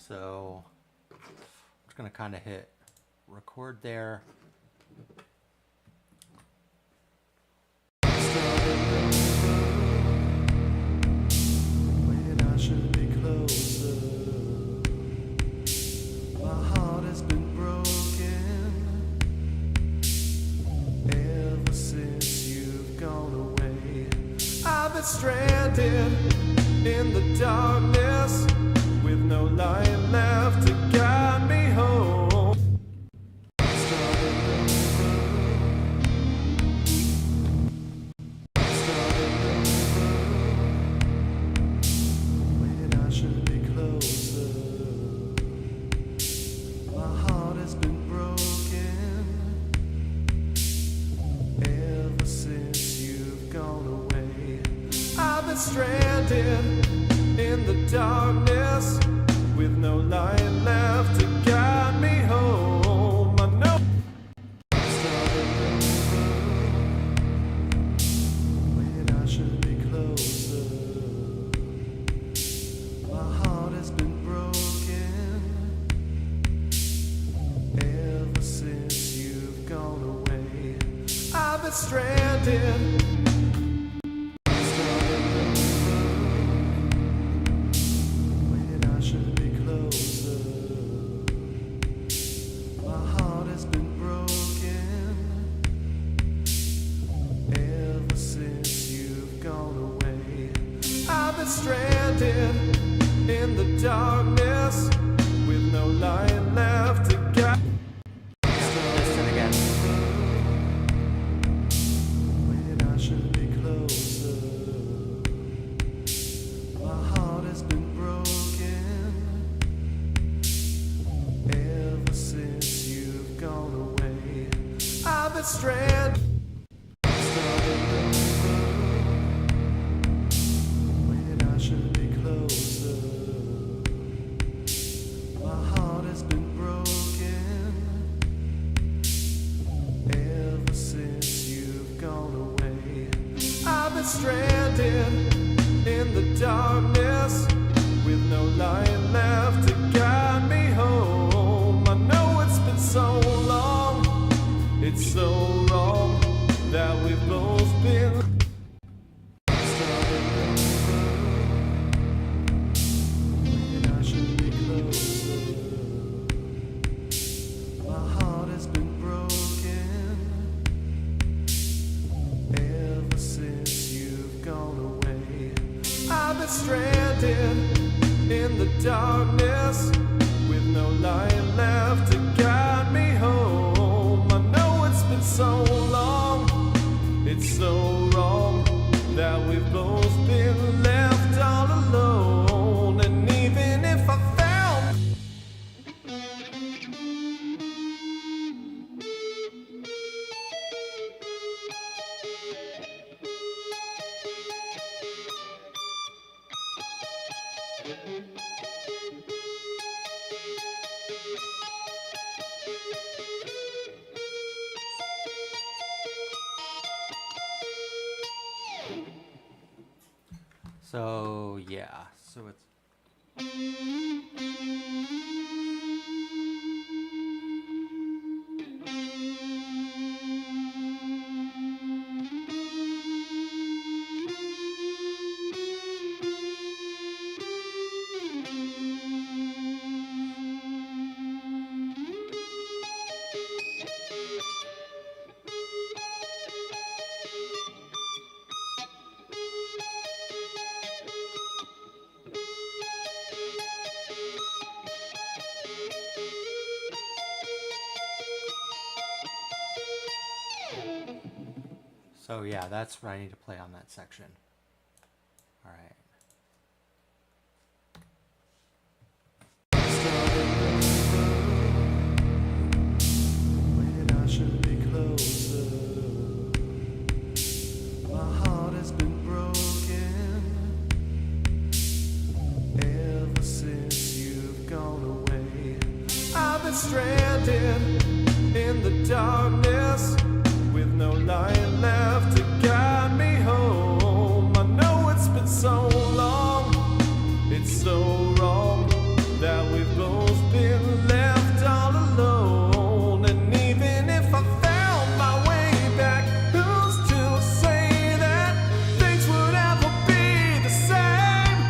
So I'm just going to kind of hit record there. When I should be closer, my heart has been broken ever since you've gone away. I've been stranded in the darkness with no light left to guide me home. Stranded in the darkness with no light left to guide me home. I know when I should be closer, my heart has been broken ever since you've gone away. I've been stranded. Stranded in the darkness with no light left to guide. Listen again. When I should be closer, my heart has been broken ever since you've gone away. I've been stranded. Should be closer. My heart has been broken ever since you've gone away. I've been stranded in the darkness with no light left to guide me home. I know it's been so long, it's so wrong that we've both been. Stranded in the darkness with no light left to guide me home. I know it's been so long, it's so wrong that we've both been left all alone. And even if I found So yeah, so it's so yeah, that's what I need to play on that section. All right. When I should be closer, my heart has been broken ever since you've gone away. I've been stranded in the darkness with no light left to guide me home. I know it's been so long, it's so wrong that we've both been left all alone. And even if I found my way back, who's to say that things would ever be the same?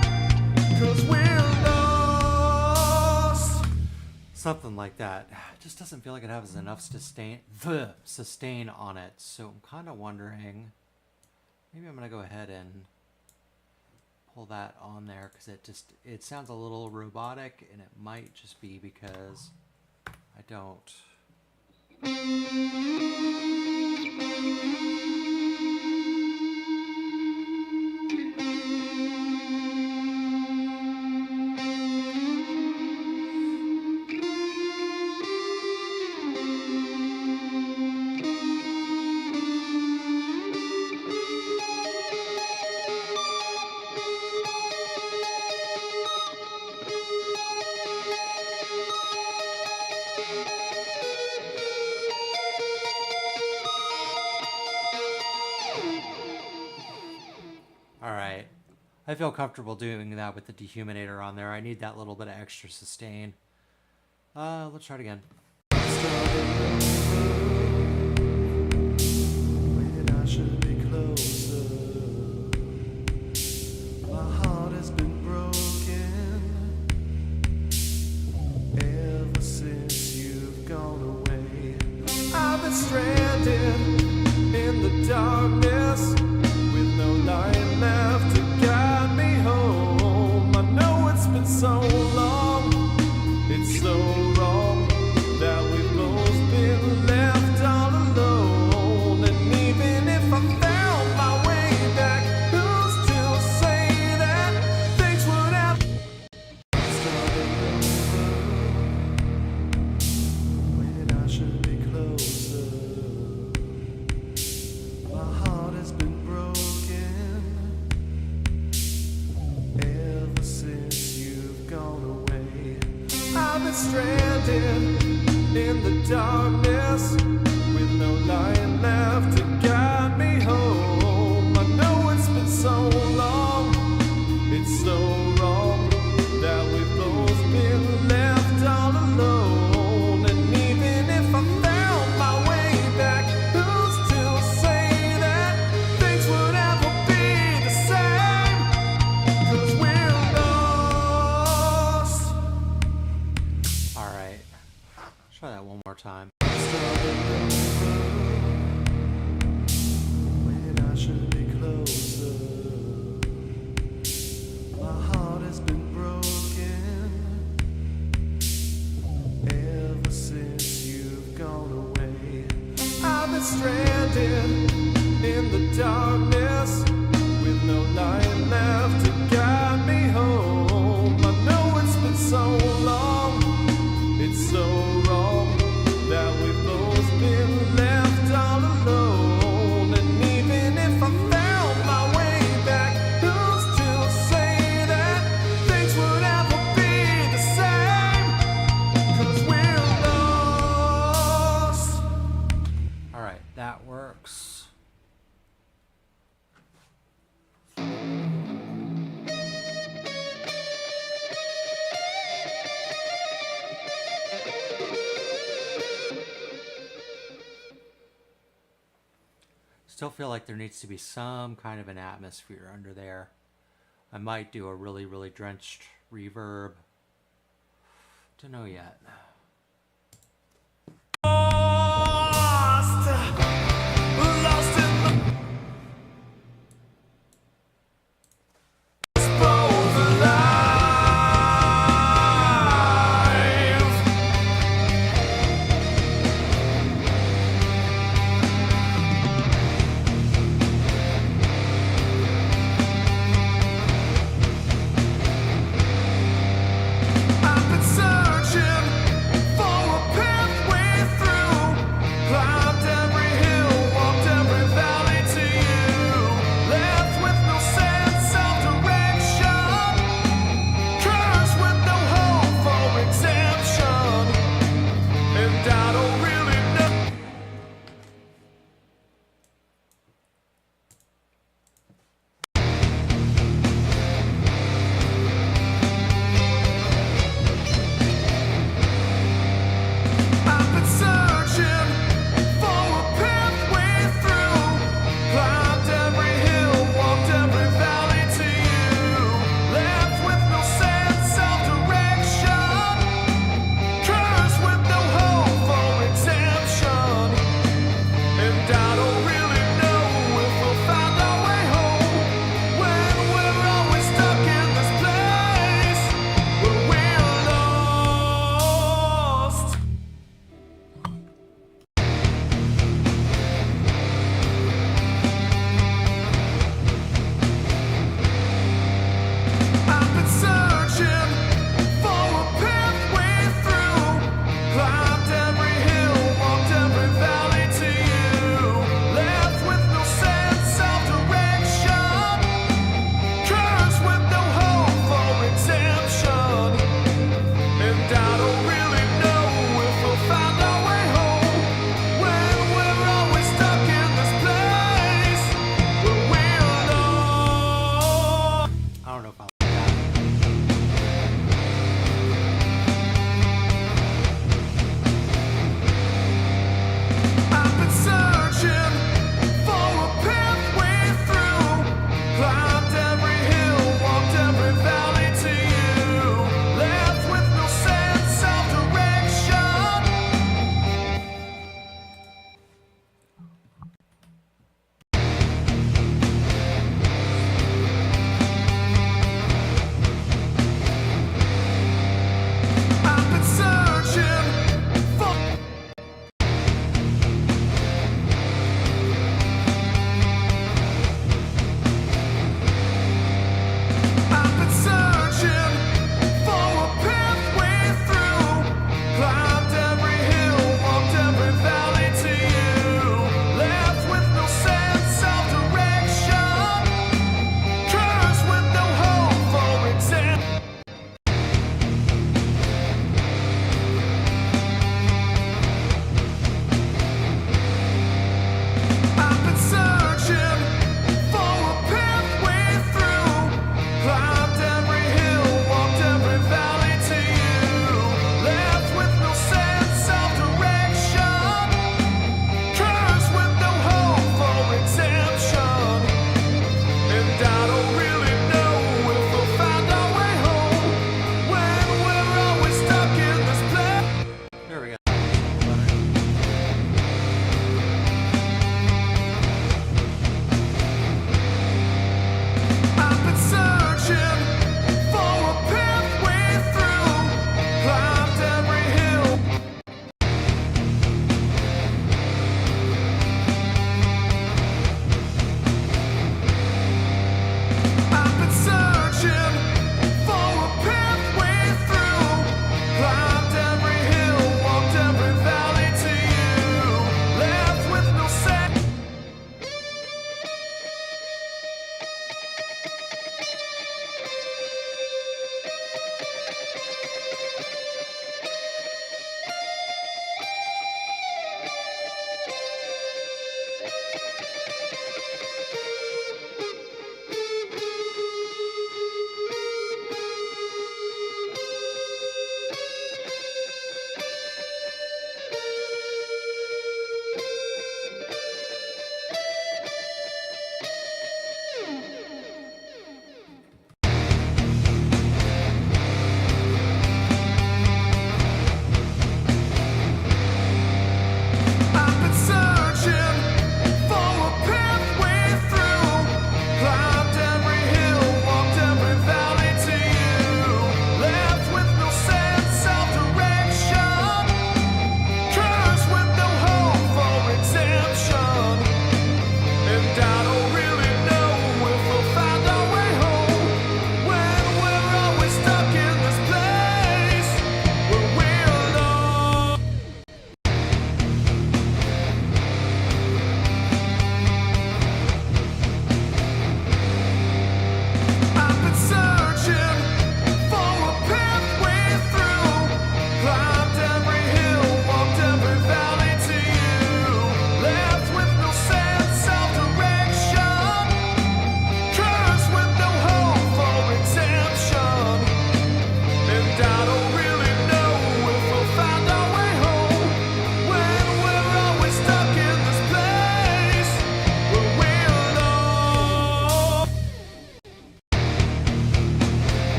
'Cause we're lost. Something like that. It just doesn't feel like it has enough sustain on it. So I'm kind of wondering, maybe I'm gonna go ahead and pull that on there because it sounds a little robotic, and it might just be because I don't. Alright. I feel comfortable doing that with the dehuminator on there. I need that little bit of extra sustain. Let's try it again. When I should be closer, my heart has been broken ever since you've gone away. I've been stranded in the darkness with no light left to guide me home. I know it's been so long, it's so wrong that we've both been left all alone. And even if I found my way back, who's to say that things would have started over when I should be closer? My heart has been broken ever since you've gone away. I've been stranded in the darkness with no light left to guide me home. I know it's been so long, it's so wrong that we've both been left all alone. And even if I found my way back, who's to say that things would ever be the same? 'Cause we're lost. Alright. Try that one more time. When I should be closer, my heart has been broken ever since you've gone away. I've been stranded in the darkness with no light left to guide me home. I know it's been so long, it's so wrong that we've both been left all alone. And even if I found my way back, who's to say that things would ever be the same? 'Cause we're lost. Alright, that works. Still feel like there needs to be some kind of an atmosphere under there. I might do a really, really drenched reverb. Don't know yet. Lost, lost in the both alive. I've been searching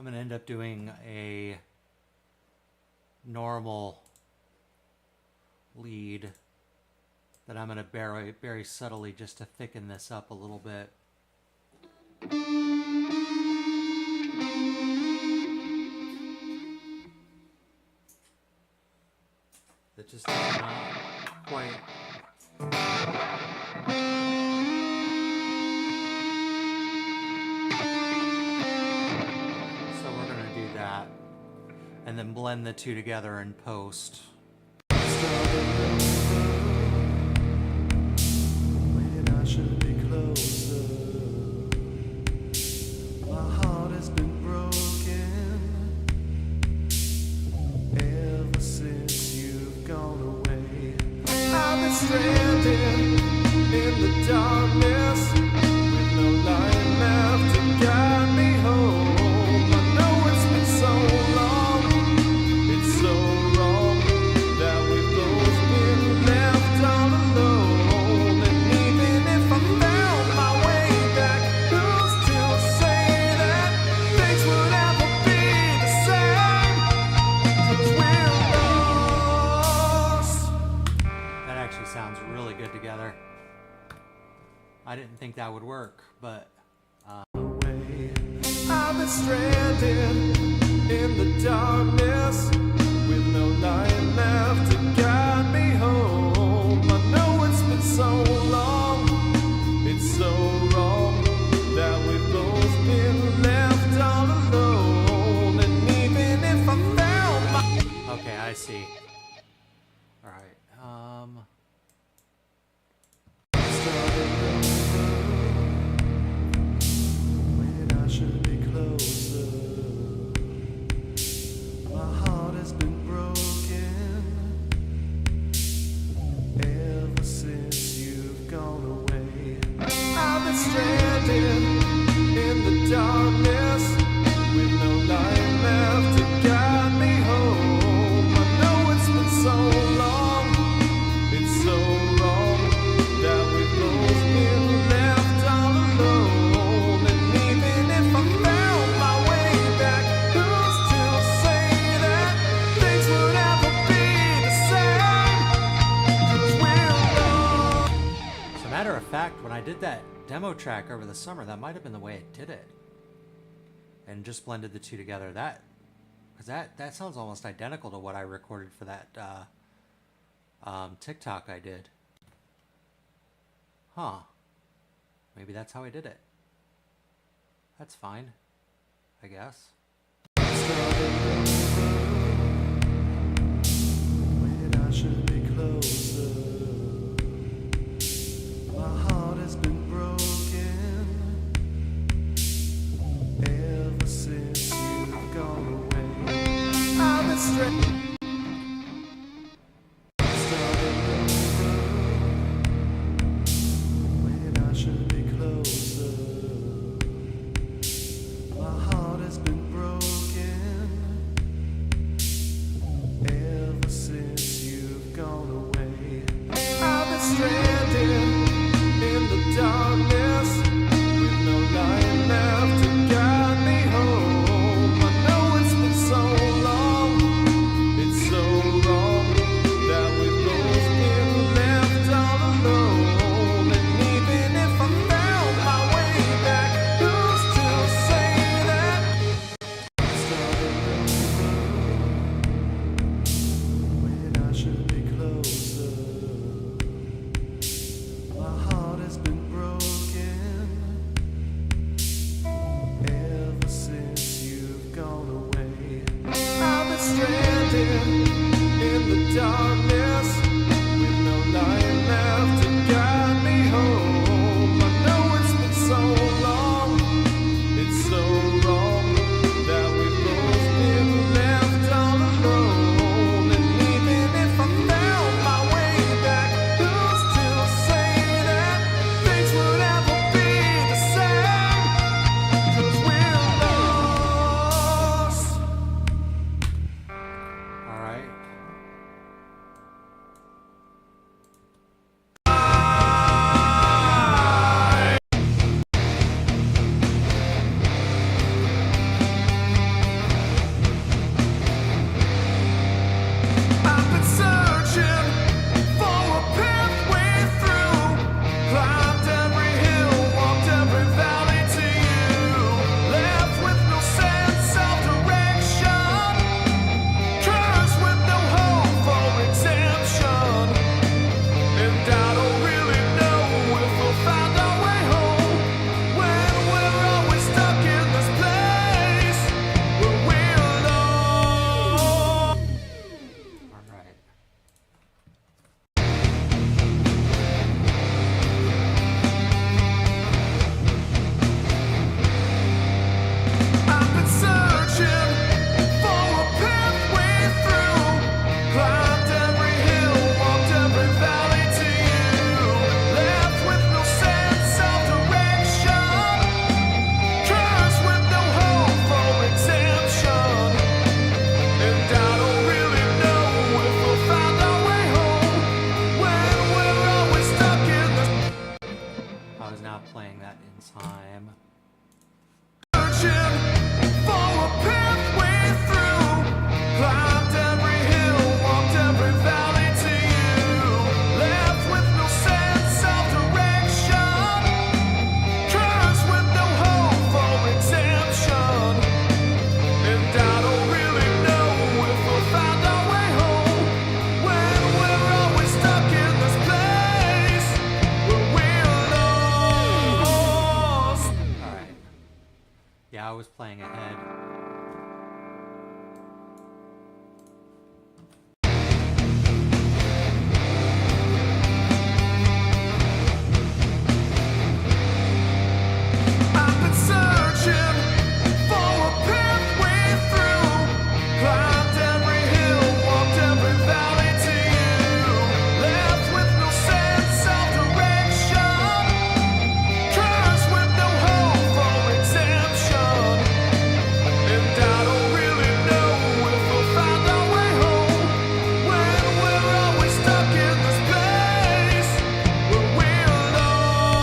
gonna end up doing a normal lead that I'm gonna bury very subtly just to thicken this up a little bit. That just is not quite. So we're gonna do that and then blend the two together in post. When I should be closer, my heart has been broken ever since you've gone away. I've been stranded in the darkness with no light left to guide me home. I know it's been so long, it's so wrong that we've both been left all alone. And even if I found my way back, who's to say that things would ever be the same? 'Cause we're lost. That actually sounds really good together. I didn't think that would work, but Away. I've been stranded in the darkness with no light left to guide me home. I know it's been so long, it's so wrong that we've both been left all alone. And even if I found my okay, I see. All right. when I should be closer, my heart has been broken ever since you've gone away. I've been stranded in the darkness with no light left to guide me home. I know it's been so long, it's so wrong that we've both been left all alone. And even if I found my way back, who's to say that things would ever be the same? 'Cause we're lost. As a matter of fact, when I did that demo track over the summer, that might have been the way I did it, and just blended the two together. Because that sounds almost identical to what I recorded for that TikTok I did. Huh? Maybe that's how I did it. That's fine, I guess. When I should be closer, my heart has been broken ever since you've gone away. I've been stranded. When I should be closer, my heart has been broken ever since you've gone away. stuck in the I was not playing that in time. searching for a pathway through. Climbed every hill, walked every valley to you. Left with no sense of direction. Cursed with no hope for redemption. And I don't really know if we'll find our way home when we're always stuck in this place where we're lost. Alright. Yeah, I was playing ahead. I've been searching for a pathway through. Climbed every hill, walked every valley to you. Left with no sense of direction. Cursed with no hope for redemption. And I don't really know if we'll find our way home when we're always stuck in this place where we're lost.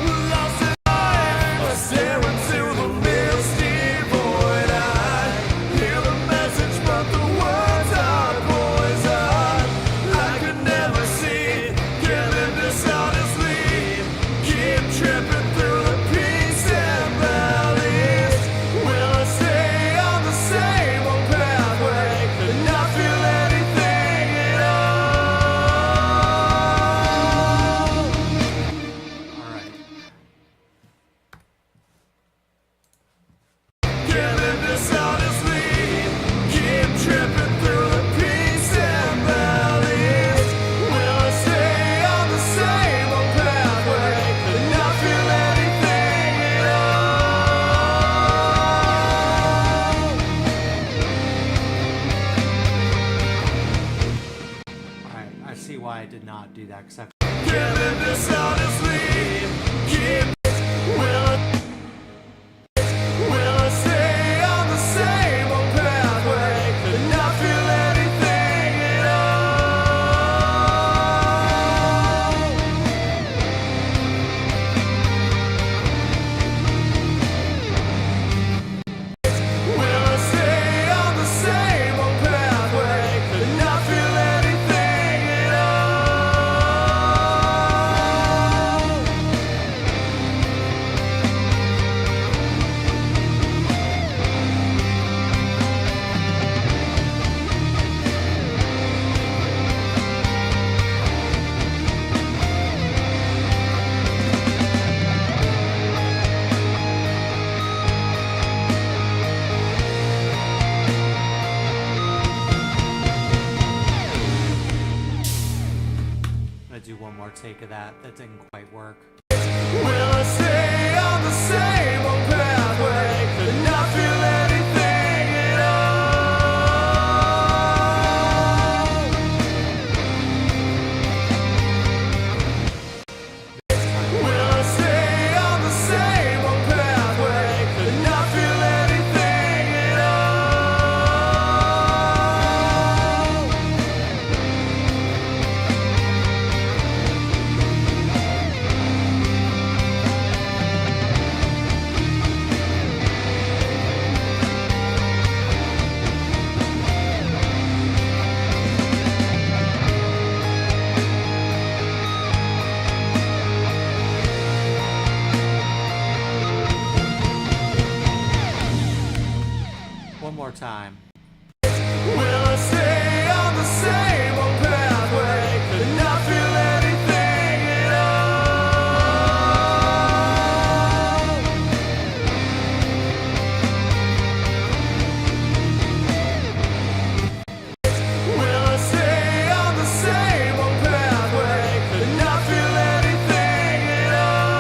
We're lost in life, staring into the misty void. I hear the message, but the words are poison. I could never see, killing dishonestly. Keep tripping through the peaks and valleys. Will I stay on the same old pathway and not feel anything at all? Alright. Killing dishonestly, keep tripping through the peaks and valleys. Will I stay on the same old pathway and not feel anything at all? Alright, I see why I did not do that, because I Killing dishonestly, keep. Will I stay on the same old pathway and not feel anything at all? Will I stay on the same old pathway and not feel anything at all? I'm gonna do one more take of that. That didn't quite work. Will I stay on the same old pathway and not feel anything at all? Will I stay on the same old pathway and not feel anything at all? One more time. Will I stay on the same old pathway and not feel anything at all? Will I stay on the same old pathway and not feel anything at all?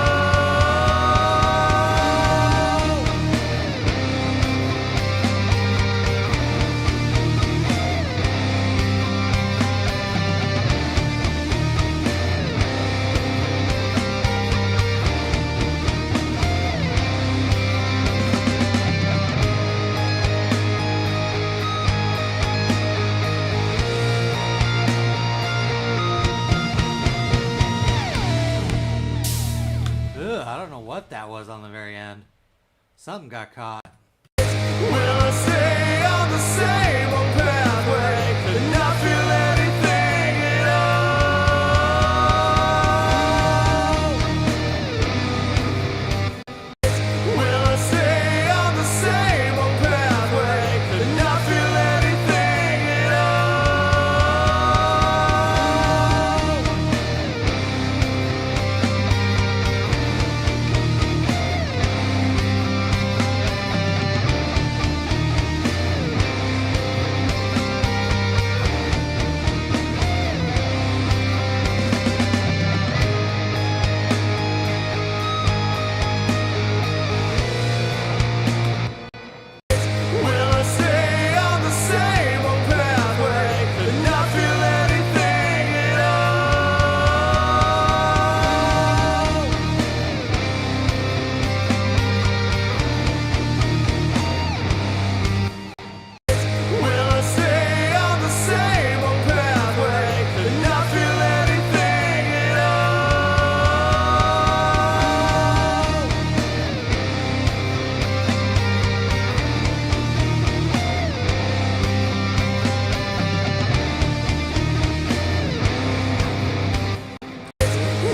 was on the very end. Something got caught. Will I stay on the same old pathway and not feel anything at all? Will I stay on the same old pathway and not feel anything at Will I stay on the same old pathway and not feel anything at all? Will I stay on the same old pathway and not feel anything at all?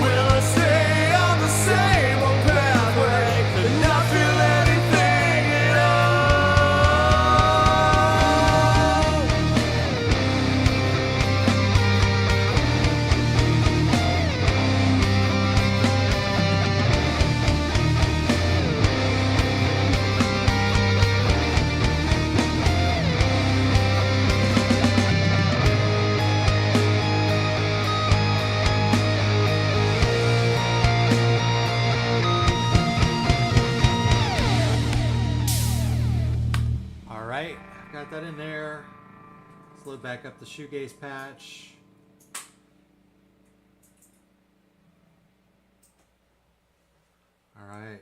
Will I stay on the same old pathway and not feel anything at all? All right, got that in there. Let's load back up the shoegaze patch. All right.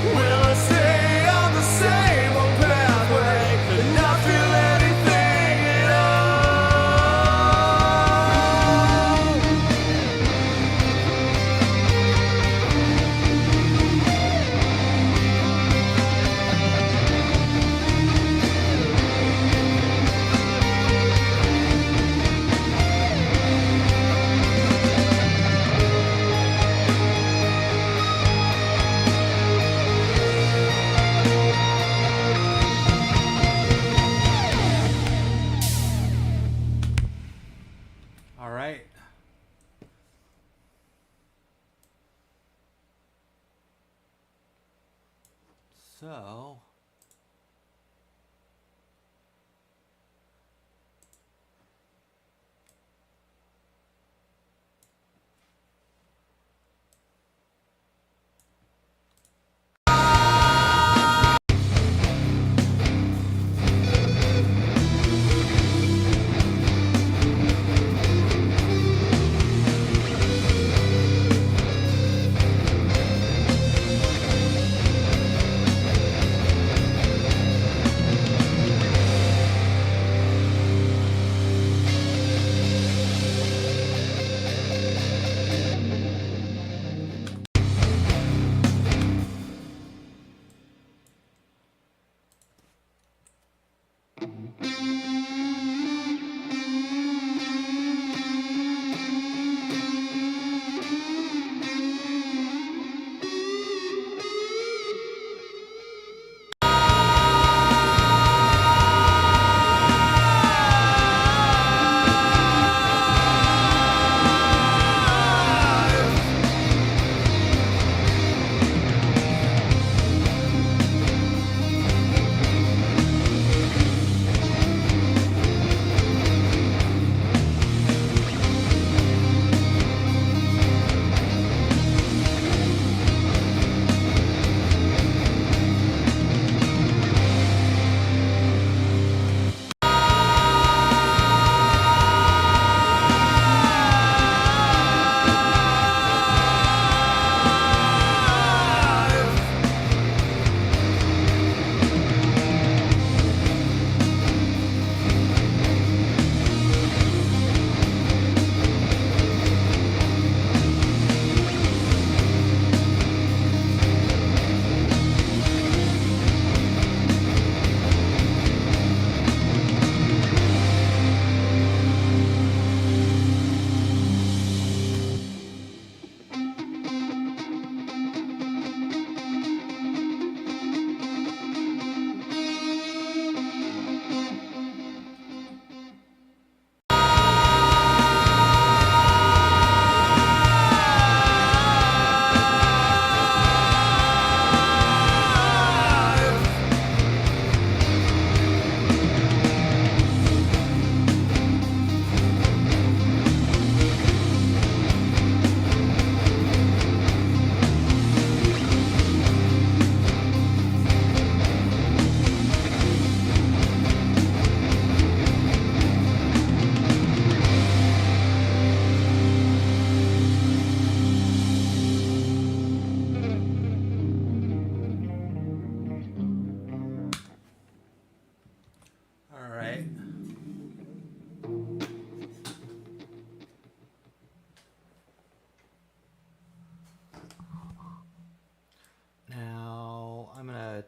Will I stay on the same old pathway and not feel anything at All right. So,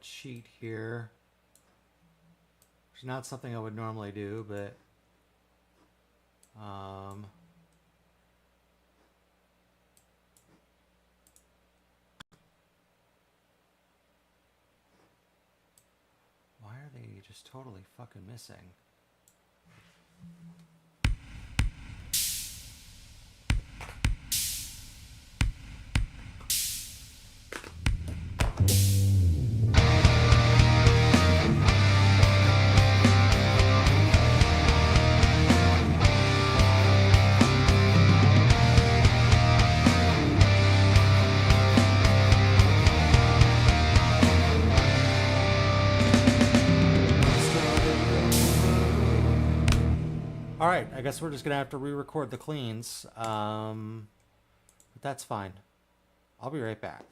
cheat here. It's not something I would normally do, but why are they just totally fucking missing? All right, I guess we're just gonna have to re-record the cleans, but that's fine. I'll be right back.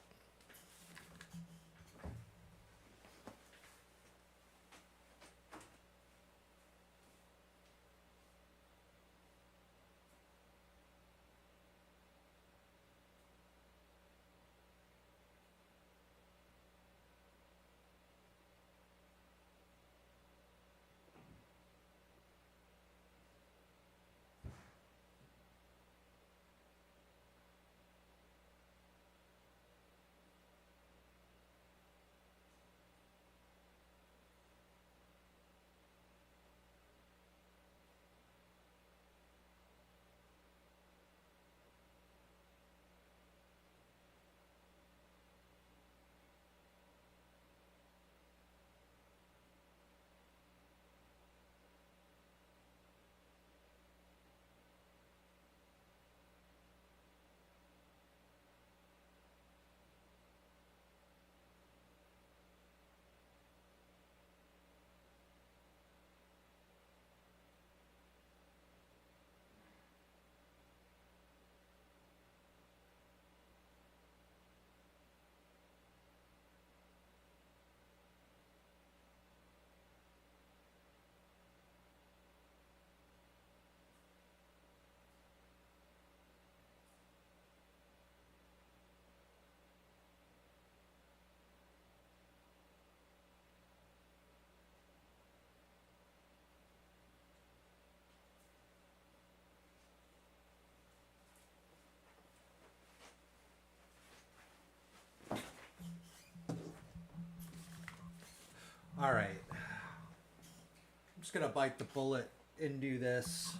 All right. I'm just going to bite the bullet and do this.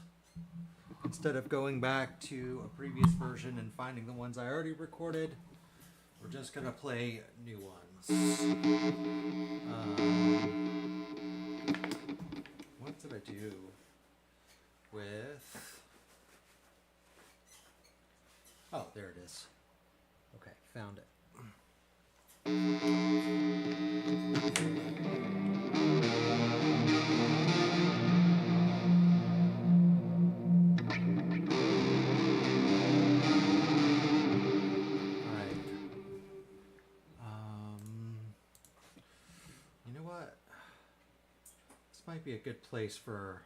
Instead of going back to a previous version and finding the ones I already recorded, we're just going to play new ones. What did I do with... Oh, there it is. Okay, found it. You know what? This might be a good place for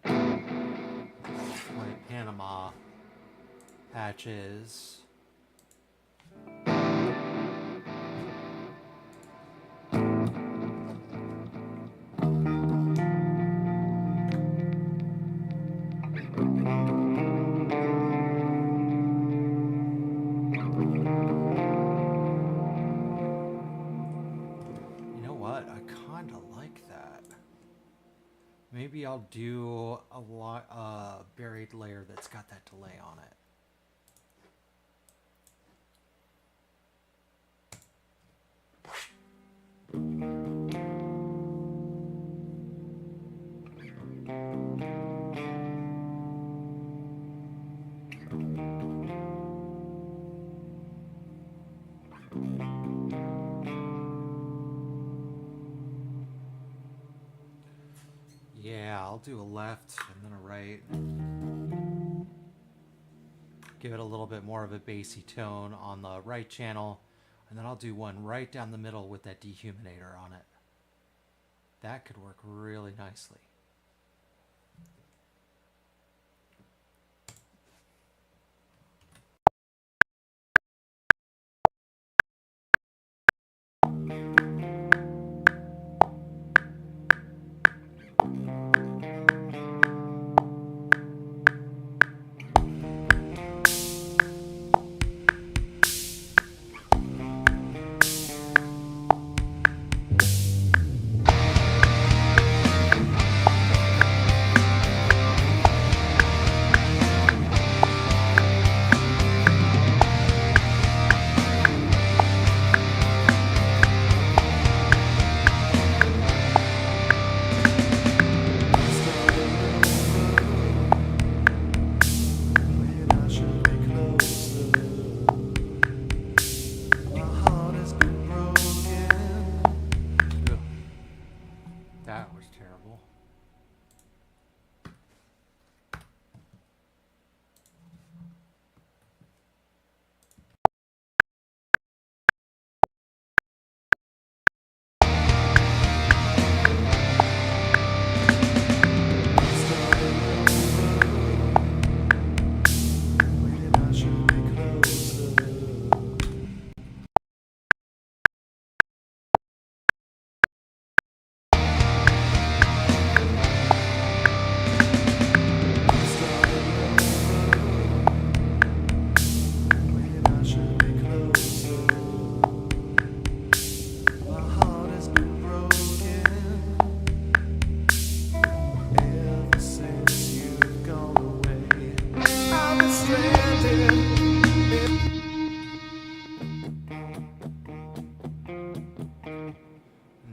my Panama patches. Maybe I'll do a buried layer that's got that delay on it. Yeah, I'll do a left and then a right. Give it a little bit more of a bassy tone on the right channel, and then I'll do one right down the middle with that dehuminator on it. That could work really nicely.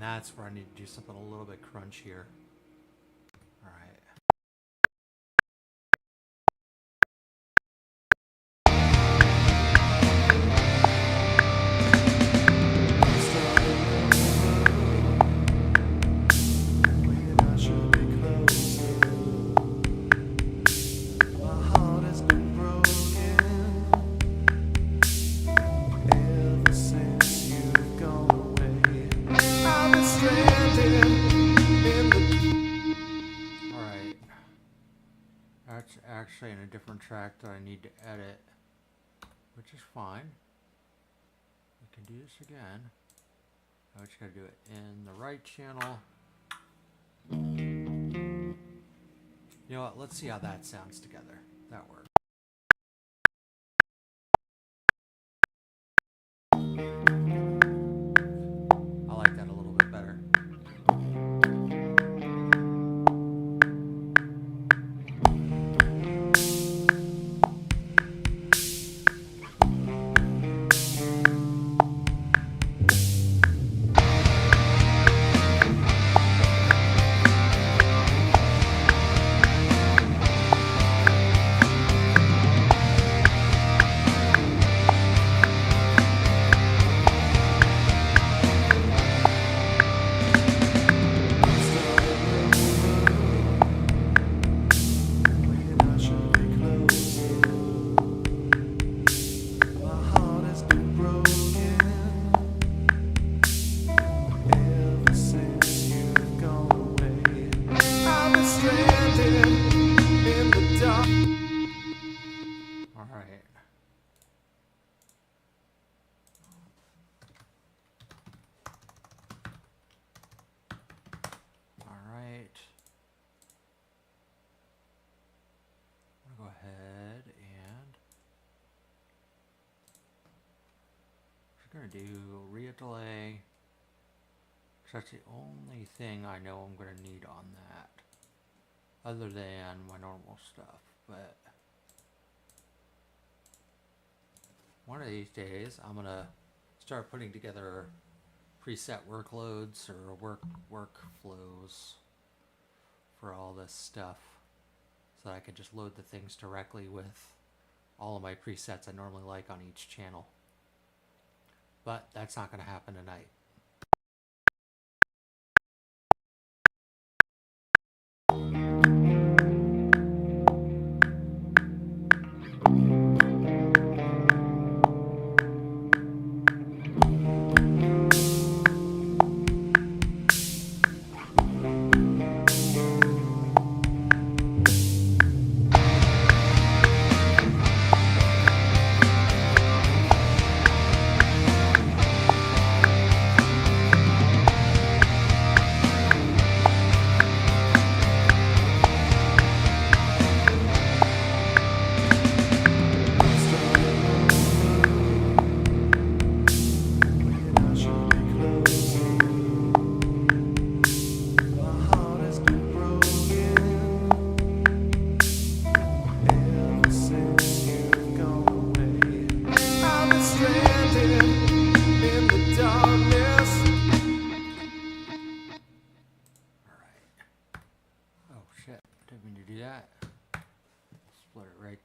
And that's where I need to do something a little bit crunchier. Alright. Alright. That's actually in a different track that I need to edit, which is fine. We can do this again. I just gotta do it in the right channel. You know what? Let's see how that sounds together. That works. I like that a little bit better. Alright. Alright. I'm gonna go ahead and we're gonna do read delay. That's the only thing I know I'm gonna need on that. Other than my normal stuff. But one of these days I'm gonna start putting together preset workloads or workflows for all this stuff, so that I can just load the things directly with all of my presets I normally like on each channel. But that's not going to happen tonight.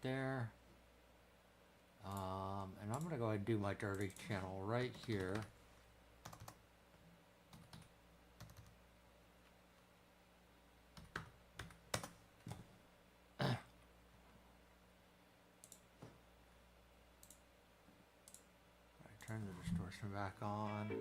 There. And I'm gonna go ahead and do my dirty channel right here. Turn the distortion back on.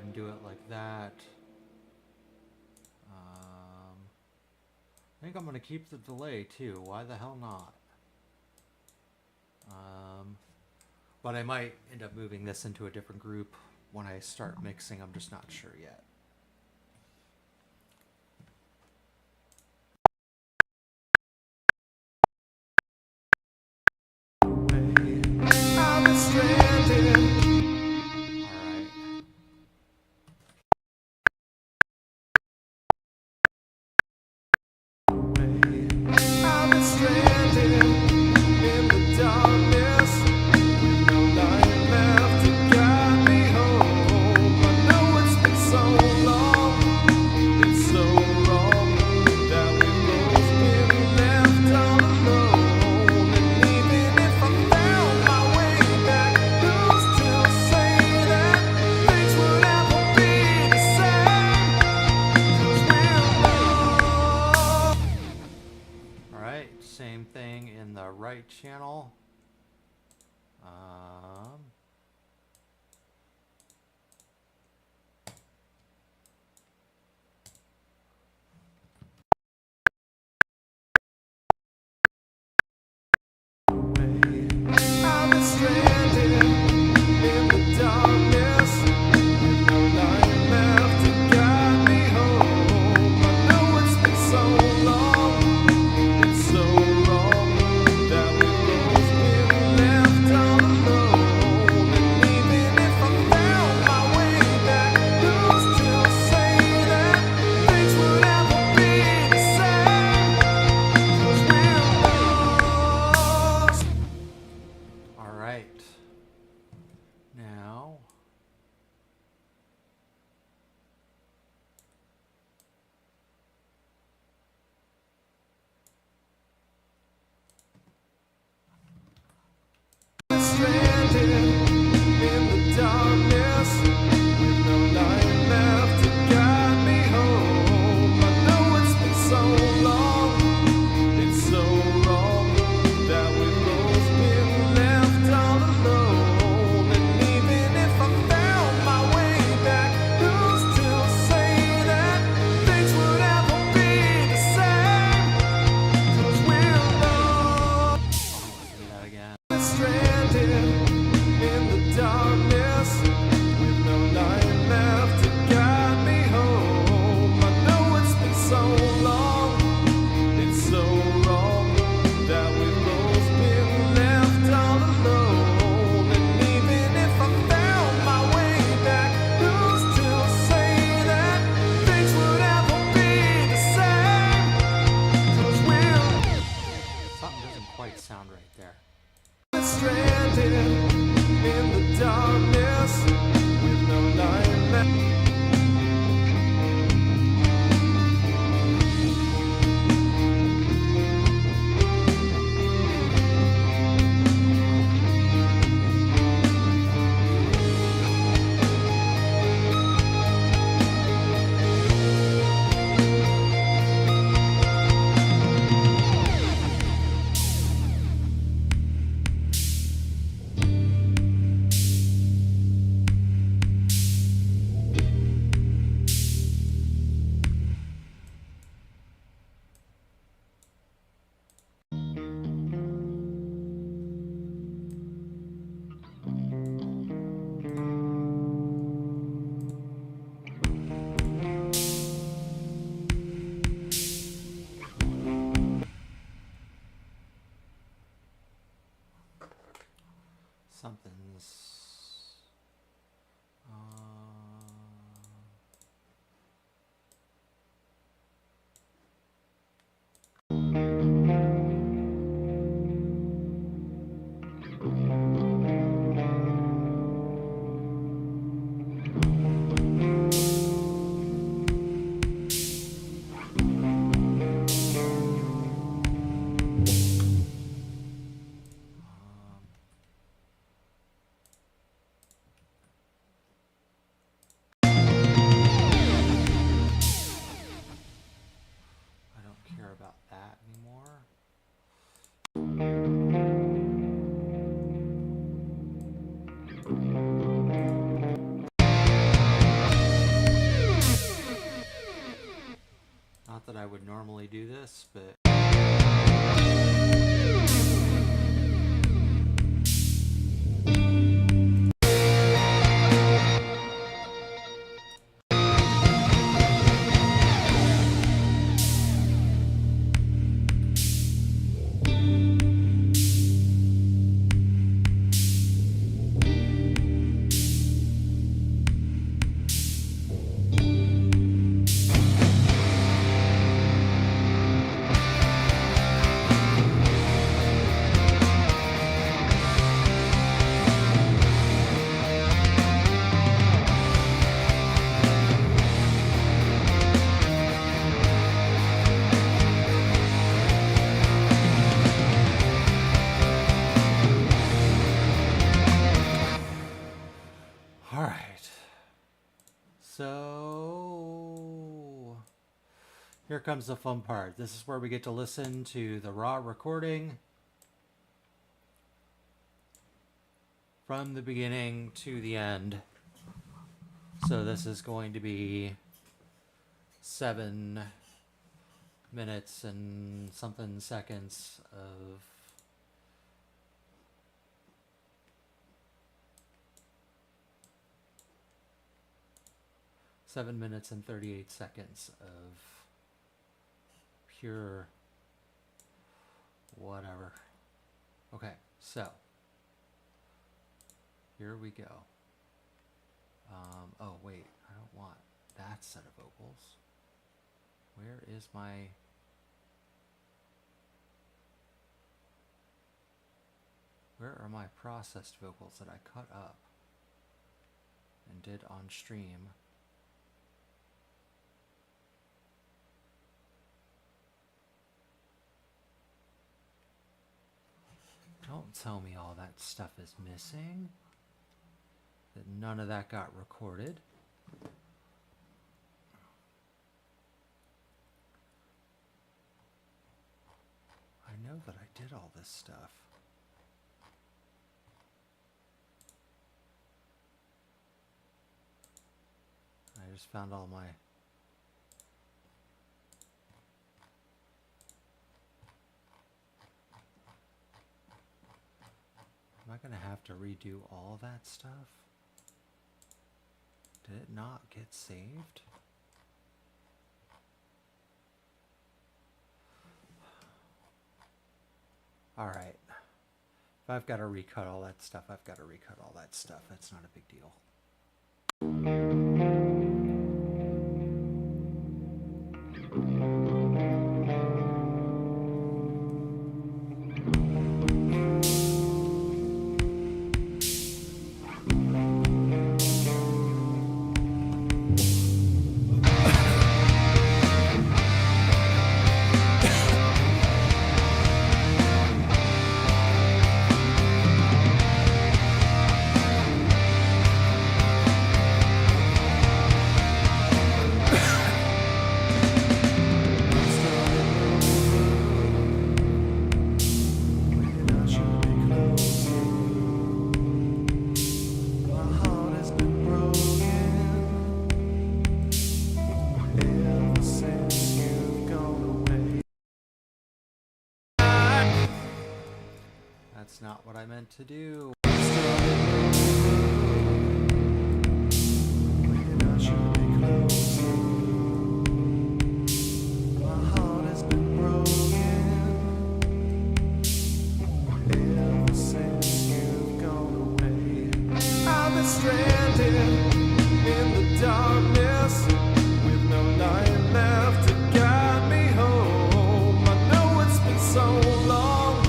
And do it like that. I think I'm going to keep the delay too. Why the hell not? But I might end up moving this into a different group when I start mixing, I'm just not sure yet. I'm stranded. I'm stranded in the darkness with no light left to guide me home. I know it's been so long, it's so wrong that we've both been left all alone. And even if I found my way back, who's to say that things would ever be the same? 'Cause we're lost. Alright, same thing in the right channel. I'm stranded in the darkness with no light left to guide me home. I know it's been so long, it's so wrong that we've both been left all alone. And even if I found my way back, who's to say that things would ever be the same? 'Cause we're lost. Alright. Now, Stranded in the darkness with no light left to guide me home. I know it's been so long, it's so wrong that we've both been left all alone. And even if I found my way back, who's to say that things would ever be the same? 'Cause we're lost. let's do that again. Stranded in the darkness with no light left to guide me home. I know it's been so long, it's so wrong that we've both been left all alone. And even if I found my way back, who's to say that things would ever be the same? 'Cause we're Something doesn't quite sound right there. stranded in the darkness with no light left. Something's... I don't care about that anymore. Not that I would normally do this, but So here comes the fun part. This is where we get to listen to the raw recording from the beginning to the end. So this is going to be 7 minutes and something seconds of seven minutes and 38 seconds of pure whatever. Okay, so here we go. Oh wait, I don't want that set of vocals. Where is my... Where are my processed vocals that I cut up and did on stream? Don't tell me all that stuff is missing. That none of that got recorded. I know that I did all this stuff. I just found all my... Am I gonna have to redo all that stuff? Did it not get saved? Alright. If I've got to recut all that stuff, I've got to recut all that stuff. That's not a big deal. That's not what I meant to do. Stranded in the darkness with no light left to guide me home. I know it's been so long,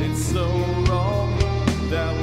it's so wrong that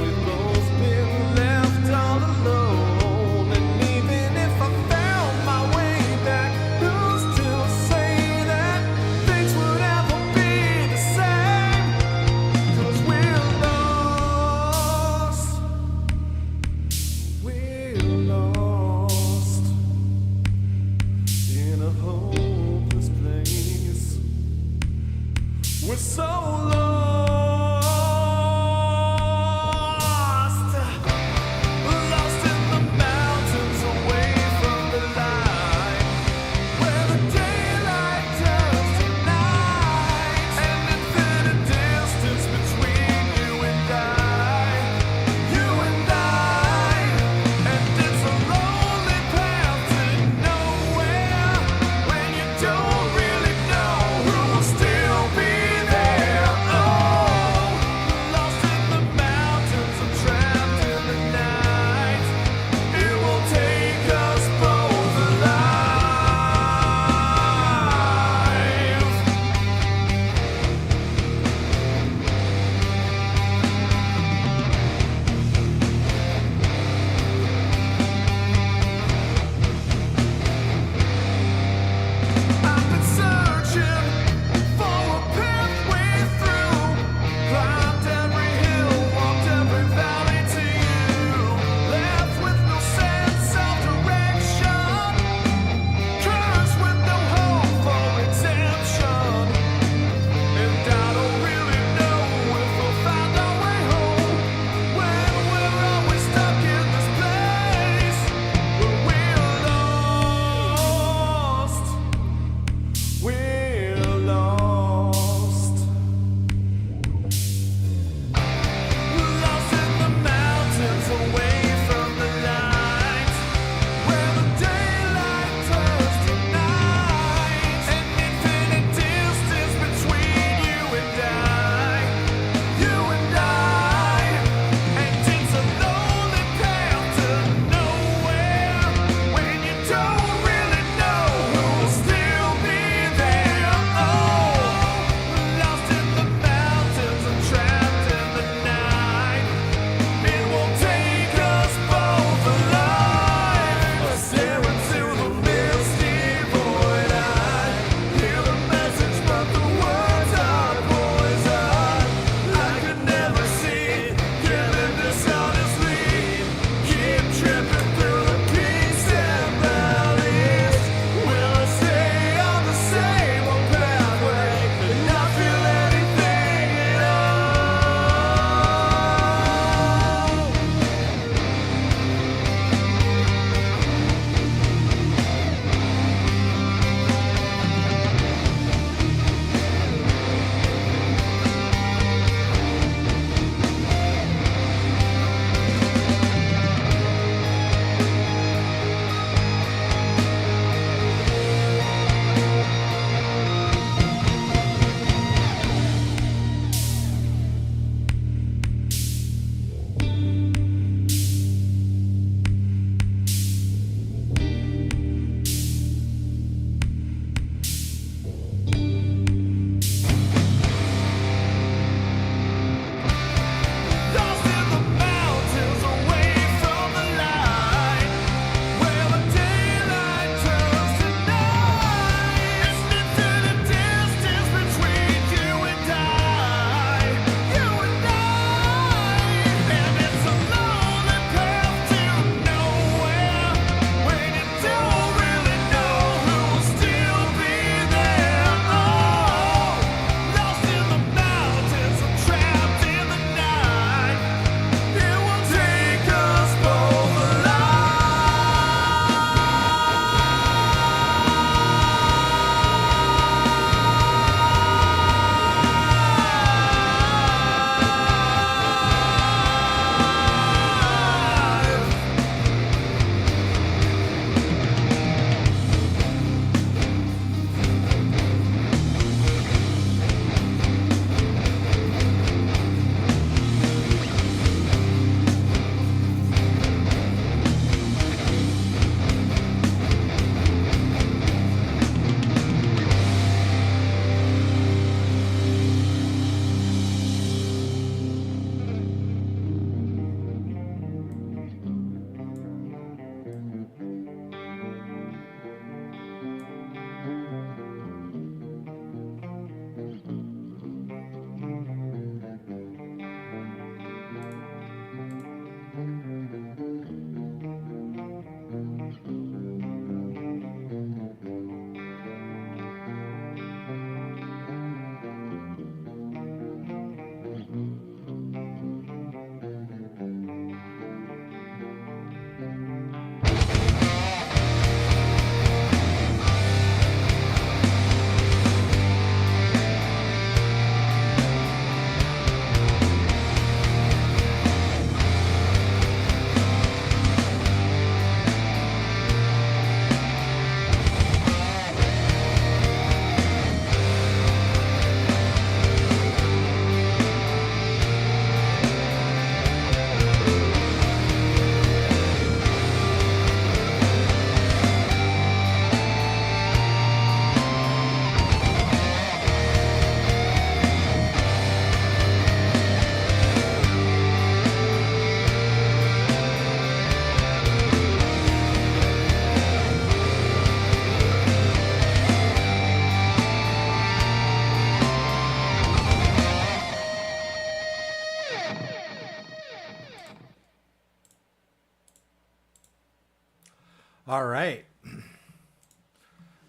All right.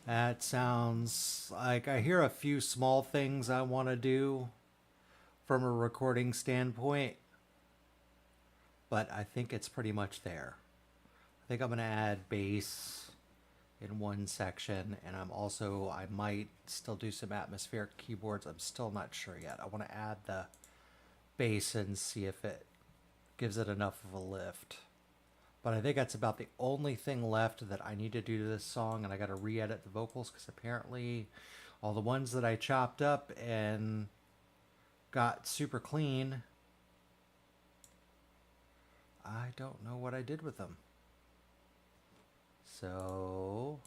That sounds like I hear a few small things I want to do from a recording standpoint, but I think it's pretty much there. I think I'm going to add bass in one section, and I might still do some atmospheric keyboards. I'm still not sure yet. I want to add the bass and see if it gives it enough of a lift. But I think that's about the only thing left that I need to do to this song, and I got to re-edit the vocals because apparently all the ones that I chopped up and got super clean, I don't know what I did with them. So,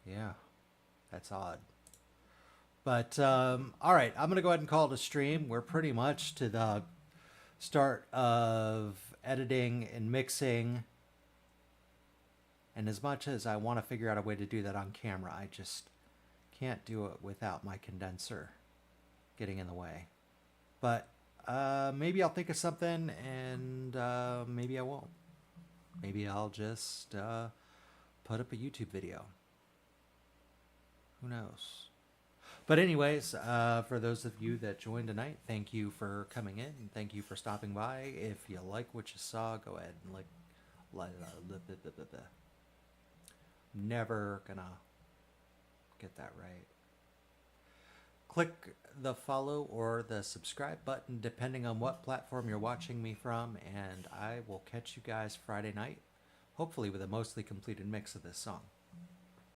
yeah, that's odd. But, all right, I'm going to go ahead and call it a stream. We're pretty much to the start of editing and mixing. And as much as I want to figure out a way to do that on camera, I just can't do it without my condenser getting in the way. But maybe I'll think of something, and maybe I won't. Maybe I'll just put up a YouTube video. Who knows? But anyways, for those of you that joined tonight, thank you for coming in, and thank you for stopping by. If you like what you saw, go ahead and never gonna get that right. Click the follow or the subscribe button depending on what platform you're watching me from, and I will catch you guys Friday night, hopefully with a mostly completed mix of this song.